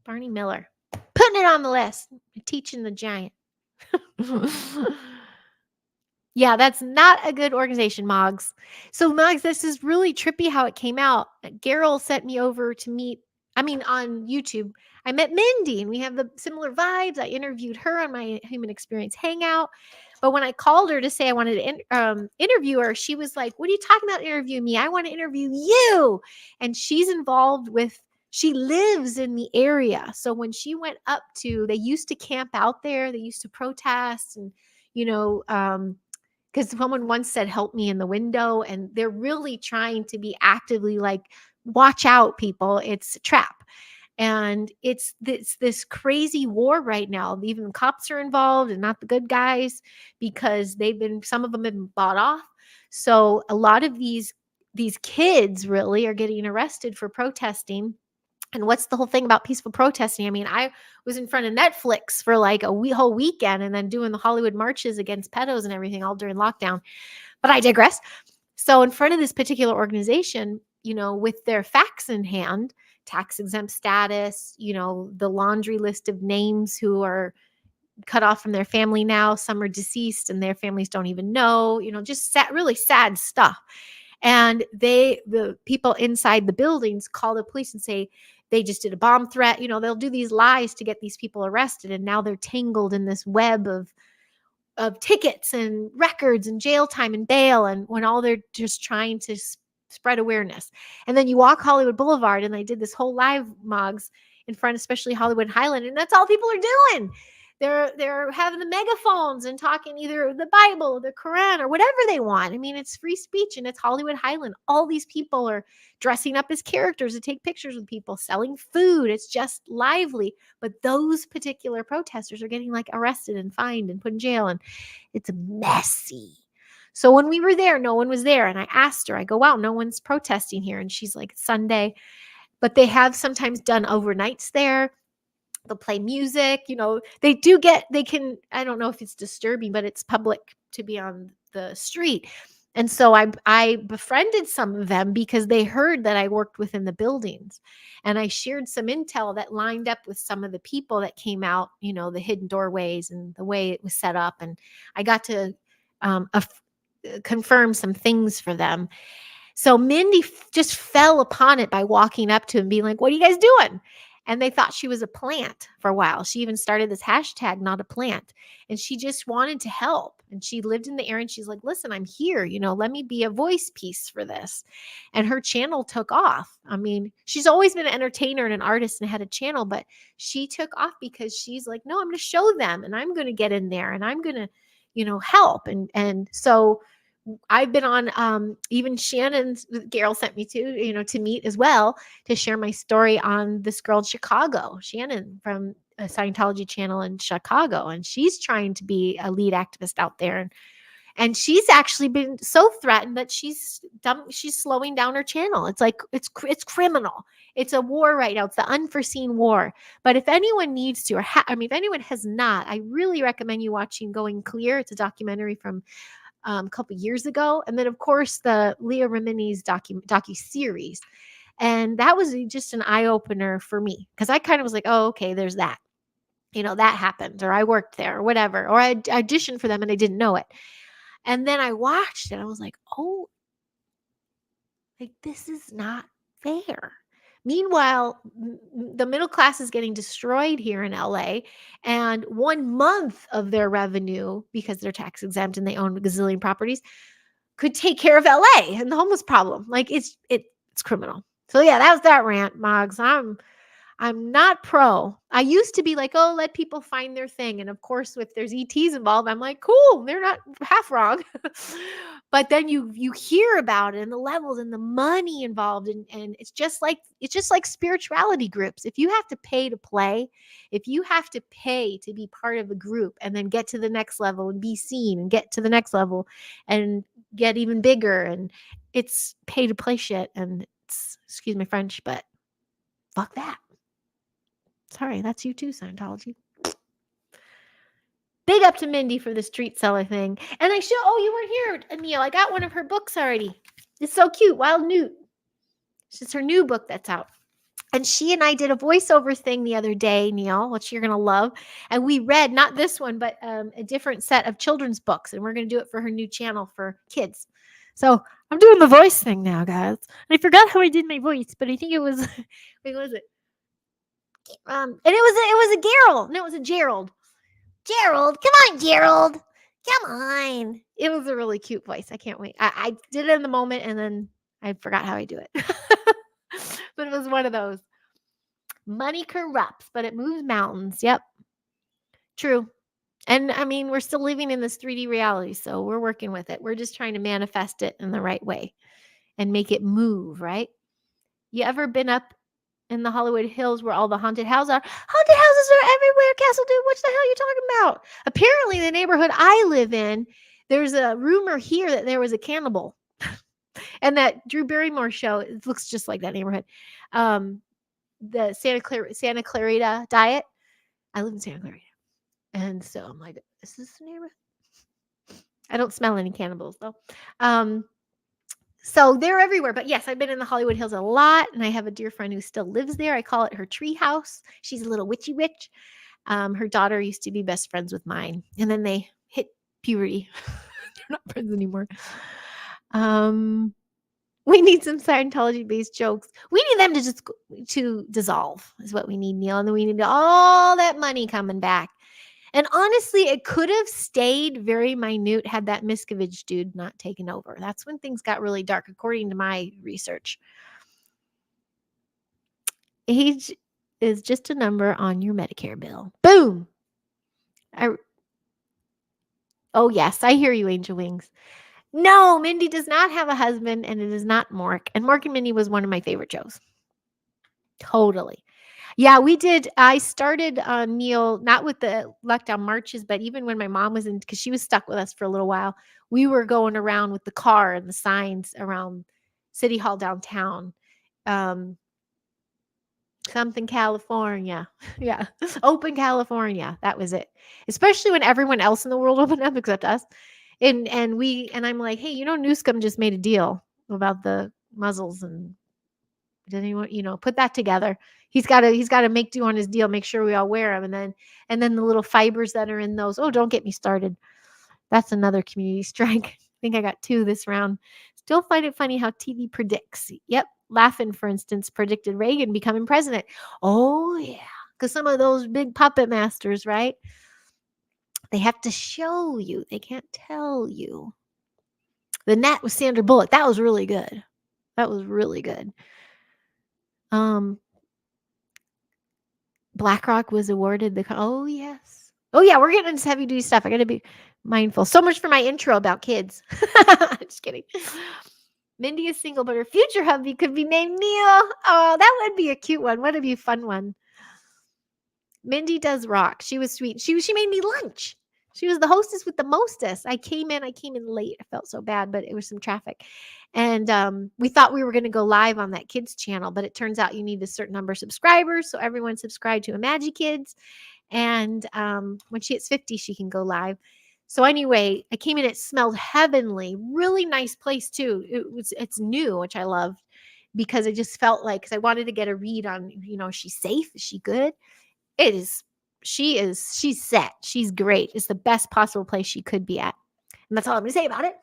Barney Miller. Putting it on the list. Teaching the giant. Yeah, that's not a good organization, Moggs. So, Moggs, this is really trippy how it came out. Gerald sent me over to meet, on YouTube. I met Mindy, and we have the similar vibes. I interviewed her on my Human Experience Hangout. But when I called her to say I wanted to interview her, she was like, what are you talking about interviewing me? I want to interview you. And she's involved with, she lives in the area. So when she went up to, they used to camp out there. They used to protest and, because someone once said, help me in the window. And they're really trying to be actively like, watch out, people. It's a trap. And it's this crazy war right now. Even cops are involved and not the good guys because some of them have been bought off. So a lot of these kids really are getting arrested for protesting. And what's the whole thing about peaceful protesting? I was in front of Netflix for like whole weekend and then doing the Hollywood marches against pedos and everything all during lockdown. But I digress. So in front of this particular organization, with their facts in hand, tax exempt status, the laundry list of names who are cut off from their family now. Some are deceased and their families don't even know, just really sad stuff. And the people inside the buildings call the police and say, they just did a bomb threat. They'll do these lies to get these people arrested. And now they're tangled in this web of tickets and records and jail time and bail. And when all they're just trying to spread awareness. And then you walk Hollywood Boulevard, and they did this whole live Mogs in front, especially Hollywood Highland. And that's all people are doing. They're having the megaphones and talking either the Bible, or the Quran, or whatever they want. It's free speech, and it's Hollywood Highland. All these people are dressing up as characters to take pictures with people, selling food. It's just lively. But those particular protesters are getting like arrested and fined and put in jail, and it's messy. So when we were there, no one was there. And I asked her, I go, wow, no one's protesting here. And she's like, it's Sunday. But they have sometimes done overnights there. They'll play music, they can, I don't know if it's disturbing, but it's public to be on the street. And so I befriended some of them because they heard that I worked within the buildings, and I shared some intel that lined up with some of the people that came out, the hidden doorways and the way it was set up. And I got to confirm some things for them. So Mindy just fell upon it by walking up to him, being like, what are you guys doing? And they thought she was a plant for a while. She even started this hashtag, not a plant. And she just wanted to help. And she lived in the area, and she's like, listen, I'm here. Let me be a voice piece for this. And her channel took off. She's always been an entertainer and an artist and had a channel, but she took off because she's like, no, I'm going to show them, and I'm going to get in there, and I'm going to, help. And so I've been on even Shannon's, Gail sent me to meet as well, to share my story on this girl in Chicago, Shannon from a Scientology channel in Chicago. And she's trying to be a lead activist out there. And she's actually been so threatened that she's slowing down her channel. It's like, it's criminal. It's a war right now. It's the unforeseen war. But if anyone needs to, if anyone has not, I really recommend you watching Going Clear. It's a documentary from a couple years ago. And then, of course, the Leah Remini's docu-series. And that was just an eye-opener for me, because I kind of was like, oh, okay, there's that. That happened, or I worked there, or whatever. Or I auditioned for them and I didn't know it. And then I watched it. I was like, oh, like, this is not fair. Meanwhile, the middle class is getting destroyed here in LA, and 1 month of their revenue, because they're tax exempt and they own a gazillion properties, could take care of LA and the homeless problem. Like, it's criminal. So yeah, that was that rant, Moggs. I'm not pro. I used to be like, oh, let people find their thing. And of course, if there's ETs involved, I'm like, cool, they're not half wrong. But then you hear about it and the levels and the money involved. And it's just like spirituality groups. If you have to pay to play, if you have to pay to be part of a group and then get to the next level and be seen and get to the next level and get even bigger, and it's pay to play shit. And it's, excuse my French, but fuck that. Sorry, that's you too, Scientology. Big up to Mindy for the street seller thing. And you weren't here, Neil. I got one of her books already. It's so cute. Wild Newt. It's just her new book that's out. And she and I did a voiceover thing the other day, Neil, which you're going to love. And we read, not this one, but a different set of children's books. And we're going to do it for her new channel for kids. So I'm doing the voice thing now, guys. And I forgot how I did my voice, but I think it was, wait, what was it? And it was a Gerald. No, it was a Gerald. Gerald, come on, Gerald. Come on. It was a really cute voice. I can't wait. I did it in the moment and then I forgot how I do it. But it was one of those. Money corrupts, but it moves mountains. Yep. True. And I mean, we're still living in this 3D reality, so we're working with it. We're just trying to manifest it in the right way and make it move, right? You ever been up in the Hollywood Hills where all the haunted houses are? Haunted houses are everywhere, Castle Dude. What the hell are you talking about? Apparently, the neighborhood I live in, there's a rumor here that there was a cannibal. And that Drew Barrymore show, it looks just like that neighborhood. The Santa Clarita Diet. I live in Santa Clarita. And so I'm like, is this the neighborhood? I don't smell any cannibals, though. So they're everywhere. But yes, I've been in the Hollywood Hills a lot, and I have a dear friend who still lives there. I call it her tree house. She's a little witchy witch. Her daughter used to be best friends with mine, and then they hit puberty. They're not friends anymore. We need some Scientology-based jokes. We need them to dissolve, is what we need, Neil. And then we need all that money coming back. And honestly, it could have stayed very minute had that Miscavige dude not taken over. That's when things got really dark, according to my research. Age is just a number on your Medicare bill. Boom. Oh, yes, I hear you, Angel Wings. No, Mindy does not have a husband, and it is not Mork. And Mork and Mindy was one of my favorite shows. Totally. Yeah, we did. I started Neil, not with the lockdown marches, but even when my mom was in, because she was stuck with us for a little while, we were going around with the car and the signs around City Hall downtown. Something California. Yeah. Open California. That was it. Especially when everyone else in the world opened up except us. And I'm like, hey, Newscomb just made a deal about the muzzles, and does anyone, put that together. He's got to make do on his deal, make sure we all wear them. And then the little fibers that are in those. Oh, don't get me started. That's another community strike. I think I got 2 this round. Still find it funny how TV predicts. Yep. Laugh-In, for instance, predicted Reagan becoming president. Oh, yeah. Because some of those big puppet masters, right? They have to show you. They can't tell you. The Net with Sandra Bullock. That was really good. That was really good. BlackRock was awarded the. Oh, yes. Oh, yeah. We're getting into heavy duty stuff. I got to be mindful. So much for my intro about kids. Just kidding. Mindy is single, but her future hubby could be named Neil. Oh, that would be a cute one. What would be a fun one? Mindy does rock. She was sweet. She made me lunch. She was the hostess with the mostest. I came in late. I felt so bad, but it was some traffic. And we thought we were going to go live on that kids channel, but it turns out you need a certain number of subscribers. So everyone subscribed to Imagi Kids. And when she hits 50, she can go live. So anyway, I came in, it smelled heavenly. Really nice place too. It's new, which I loved, because it just felt like, because I wanted to get a read on, is she safe? Is she good? It is. She's set. She's great. It's the best possible place she could be at. And that's all I'm going to say about it.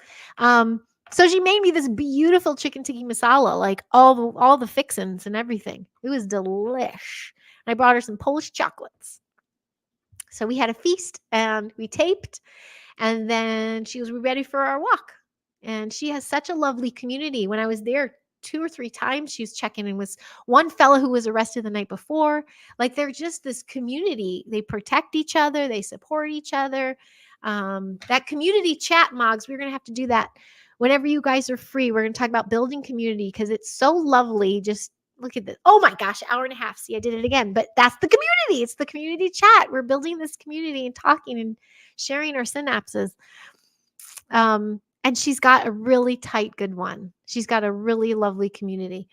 So she made me this beautiful chicken tikka masala, like all the fixins and everything. It was delish. I brought her some Polish chocolates. So we had a feast and we taped, and then she was ready for our walk. And she has such a lovely community. When I was there 2 or 3 times she was checking in with one fella who was arrested the night before. Like they're just this community. They protect each other, they support each other. That community chat, Mogs, we're gonna have to do that whenever you guys are free. We're gonna talk about building community because it's so lovely. Just look at this. Oh my gosh, hour and a half. See, I did it again. But that's the community. It's the community chat. We're building this community and talking and sharing our synapses. And she's got a really tight, good one. She's got a really lovely community.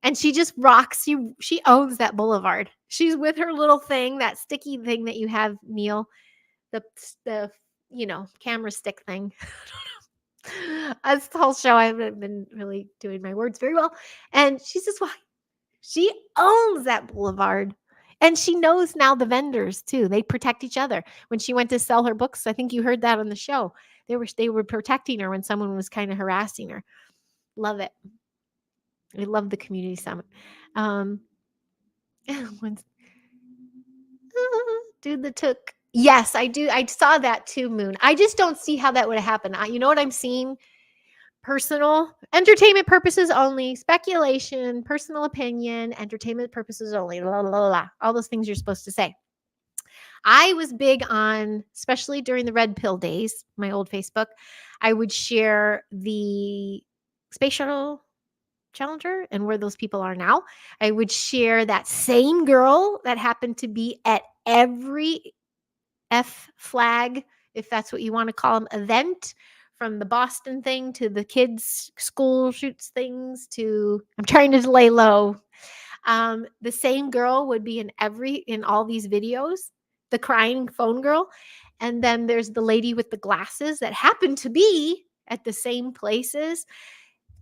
And she just rocks you. She owns that boulevard. She's with her little thing, that sticky thing that you have, Neil, the camera stick thing. This whole show, I haven't been really doing my words very well. And she's just walking. She owns that boulevard. And she knows now the vendors too. They protect each other. When she went to sell her books, I think you heard that on the show. They were protecting her when someone was kind of harassing her. Love it. I love the community summit. Dude that took. Yes, I do. I saw that too, Moon. I just don't see how that would have happened. You know what I'm seeing? Personal entertainment purposes only, speculation, personal opinion, entertainment purposes only, la, la, la, la, all those things you're supposed to say. I was big on, especially during the red pill days, my old Facebook, I would share the space shuttle Challenger and where those people are now. I would share that same girl that happened to be at every F flag, if that's what you want to call them, event, from the Boston thing to the kids' school shoots things to, I'm trying to lay low. The same girl would be in all these videos, the crying phone girl. And then there's the lady with the glasses that happened to be at the same places.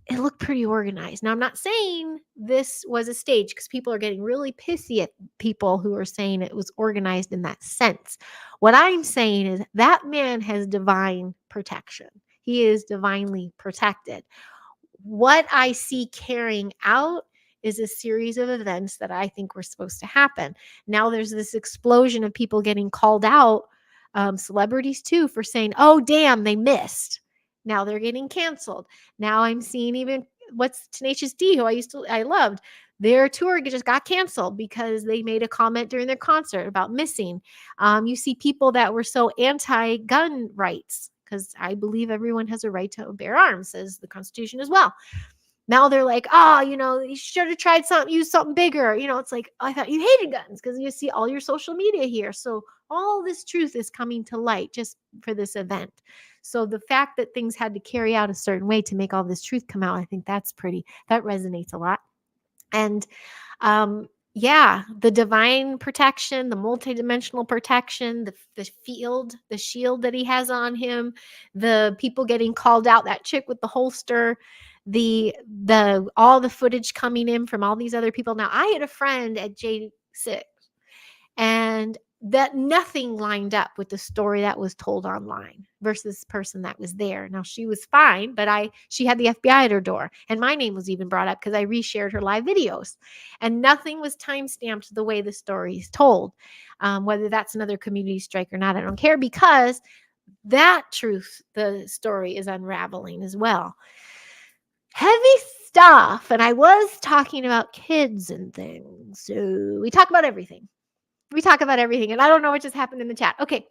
It looked pretty organized. Now, I'm not saying this was a stage because people are getting really pissy at people who are saying it was organized in that sense. What I'm saying is that man has divine protection. He is divinely protected. What I see carrying out is a series of events that I think were supposed to happen. Now there's this explosion of people getting called out, celebrities too, for saying, oh, damn, they missed. Now they're getting canceled. Now I'm seeing even what's Tenacious D, who I loved. Their tour just got canceled because they made a comment during their concert about missing. You see people that were so anti-gun rights, because I believe everyone has a right to bear arms, says the Constitution as well. Now they're like, oh, you should have tried use something bigger. It's like, I thought you hated guns because you see all your social media here. So all this truth is coming to light just for this event. So the fact that things had to carry out a certain way to make all this truth come out, I think that resonates a lot. And the divine protection, the multidimensional protection, the shield that he has on him, the people getting called out, that chick with the holster, all the footage coming in from all these other people. Now, I had a friend at J6, and that nothing lined up with the story that was told online versus the person that was there. Now, she was fine, but she had the FBI at her door, and my name was even brought up because I reshared her live videos, and nothing was time-stamped the way the story is told. Whether that's another community strike or not, I don't care, because that truth, the story is unraveling as well. Heavy stuff. And I was talking about kids and things. So we talk about everything. And I don't know what just happened in the chat. Okay.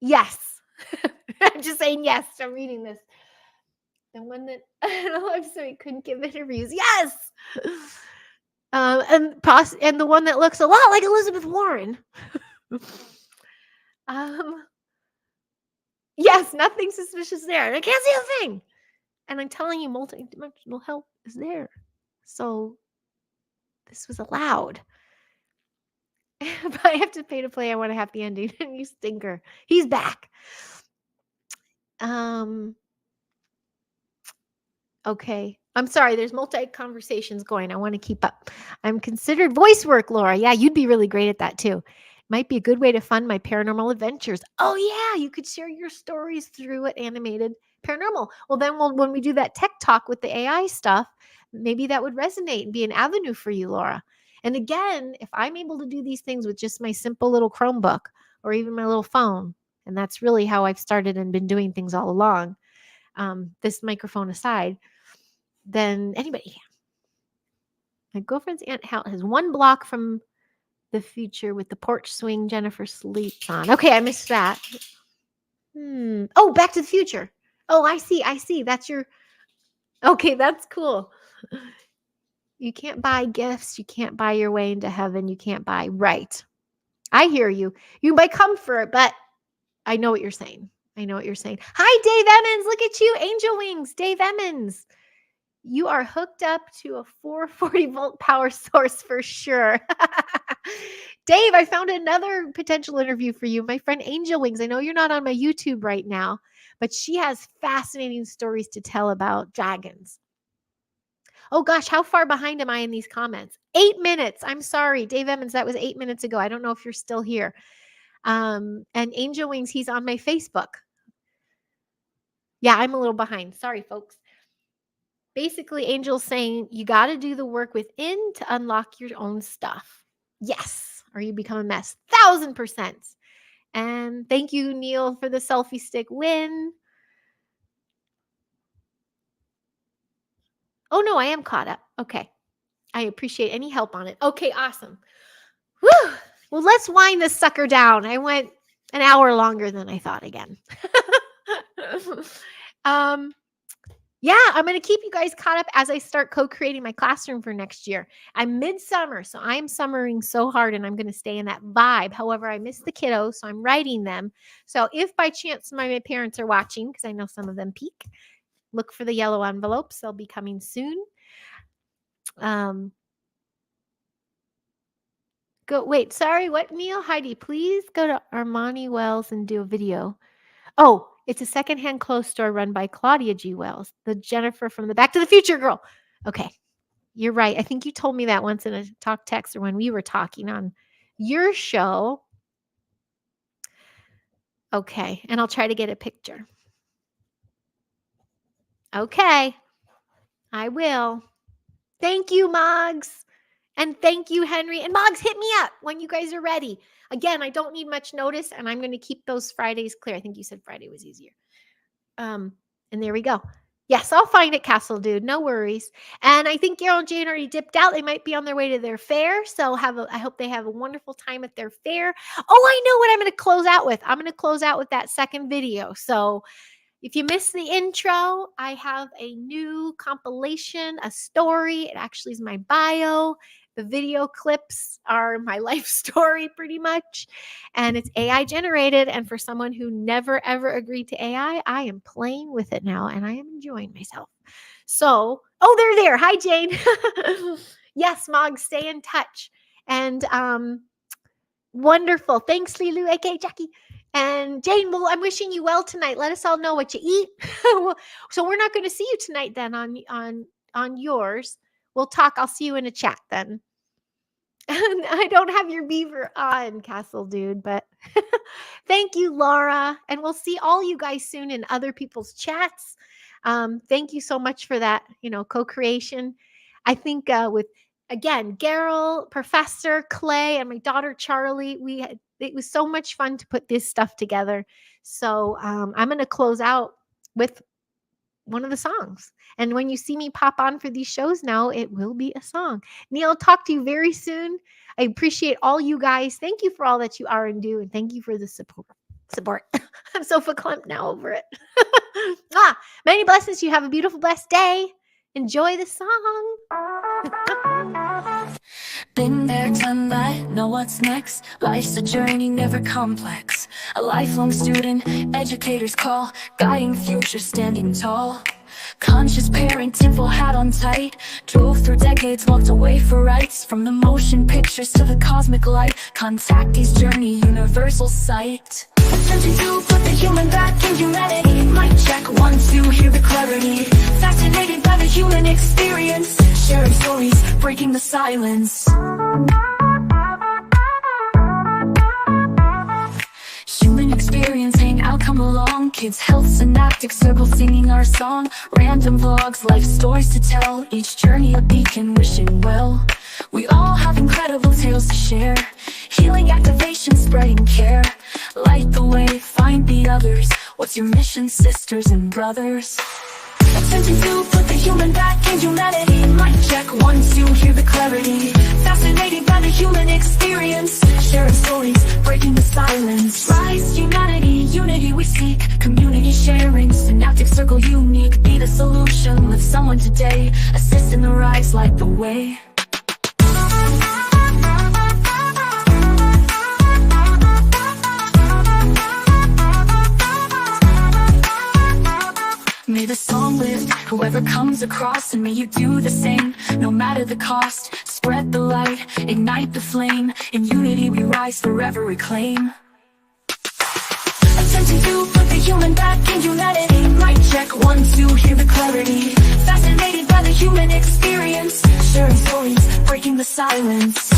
Yes. I'm just saying yes. I'm reading this. The one that I'm sorry, couldn't give interviews. Yes. And the one that looks a lot like Elizabeth Warren. Yes, nothing suspicious there. I can't see a thing. And I'm telling you, multidimensional help is there. So this was allowed. But I have to pay to play. I want to have the ending. You stinker. He's back. Okay. I'm sorry. There's multi-conversations going. I want to keep up. I'm considered voice work, Laura. Yeah, you'd be really great at that too. Might be a good way to fund my paranormal adventures. Oh, yeah. You could share your stories through it, animated paranormal. Well, then when we do that tech talk with the AI stuff, maybe that would resonate and be an avenue for you, Laura. And again, if I'm able to do these things with just my simple little Chromebook or even my little phone, and that's really how I've started and been doing things all along, this microphone aside, than anybody can. My girlfriend's aunt has 1 block from the future with the porch swing Jennifer sleeps on. Okay, I missed that. Oh, Back to the Future. Oh, I see. That's your... Okay, that's cool. You can't buy gifts. You can't buy your way into heaven. You can't buy... Right. I hear you. You buy comfort, but I know what you're saying. Hi, Dave Emmons. Look at you. Angel Wings. Dave Emmons. You are hooked up to a 440 volt power source for sure. Dave, I found another potential interview for you. My friend Angel Wings. I know you're not on my YouTube right now, but she has fascinating stories to tell about dragons. Oh gosh, how far behind am I in these comments? 8 minutes. I'm sorry, Dave Emmons, that was 8 minutes ago. I don't know if you're still here. And Angel Wings, he's on my Facebook. Yeah, I'm a little behind. Sorry, folks. Basically, Angel's saying you got to do the work within to unlock your own stuff. Yes, or you become a mess. 1000%. And thank you, Neil, for the selfie stick win. Oh, no, I am caught up. Okay. I appreciate any help on it. Okay, awesome. Whew. Well, let's wind this sucker down. I went an hour longer than I thought again. Yeah, I'm going to keep you guys caught up as I start co-creating my classroom for next year. I'm midsummer, so I'm summering so hard and I'm going to stay in that vibe. However, I miss the kiddos, so I'm writing them. So if by chance my parents are watching, because I know some of them peek, look for the yellow envelopes. They'll be coming soon. Sorry, what, Neil? Heidi, please go to Armani Wells and do a video. Oh, it's a secondhand clothes store run by Claudia G. Wells, the Jennifer from the Back to the Future girl. Okay, you're right. I think you told me that once in a talk text or when we were talking on your show. Okay, and I'll try to get a picture. Okay, I will. Thank you, Moggs. And thank you, Henry. And Moggs, hit me up when you guys are ready. Again, I don't need much notice, and I'm going to keep those Fridays clear. I think you said Friday was easier. And there we go. Yes, I'll find it, Castle Dude. No worries. And I think Gail and Jane already dipped out. They might be on their way to their fair. So I hope they have a wonderful time at their fair. Oh, I know what I'm going to close out with. I'm going to close out with that second video. So if you missed the intro, I have a new compilation, a story. It actually is my bio. The video clips are my life story pretty much. And it's AI generated. And for someone who never, ever agreed to AI, I am playing with it now and I am enjoying myself. So, oh, they're there. Hi, Jane. Yes, Mog, stay in touch. And wonderful. Thanks, Lilu, aka Jackie. And Jane, well, I'm wishing you well tonight. Let us all know what you eat. So we're not going to see you tonight then on yours. We'll talk. I'll see you in a chat then. And I don't have your beaver on, Castle Dude, but thank you, Laura. And we'll see all you guys soon in other people's chats. Thank you so much for that, co-creation. I think with, again, Gerald, Professor Clay, and my daughter Charlie, it was so much fun to put this stuff together. So I'm going to close out with one of the songs. And when you see me pop on for these shows now, it will be a song. Neil, talk to you very soon. I appreciate all you guys. Thank you for all that you are and do. And thank you for the support. I'm so verklempt now over it. Many blessings. You have a beautiful, blessed day. Enjoy the song. Been there, done that, know what's next. Life's a journey, never complex. A lifelong student, educators call. Guiding future, standing tall. Conscious parent, tinfoil hat on tight. Drove through decades, walked away for rights. From the motion pictures to the cosmic light. Contactee's journey, universal sight. Attempting to put the human back in humanity. Mic check, 1, 2, hear the clarity. Fascinated by the human experience. Sharing stories, breaking the silence. Human experience, hang out, come along. Kids, health, synaptic circle, singing our song. Random vlogs, life stories to tell. Each journey a beacon, wishing well. We all have incredible tales to share. Healing, activation, spreading care. Light the way, find the others. What's your mission, sisters and brothers? Attempting to put the human back in humanity. Mic check, 1, 2, hear the clarity. Fascinated by the human experience, sharing stories, breaking the silence. Rise, humanity, unity we seek. Community sharing, synaptic circle unique. Be the solution, lift someone today. Assist in the rise, light the way. May the song lift whoever comes across, and may you do the same, no matter the cost. Spread the light, ignite the flame. In unity we rise, forever reclaim. Attempting to put the human back in humanity. Mic check, 1, 2, hear the clarity. Fascinated by the human experience, sharing stories, breaking the silence.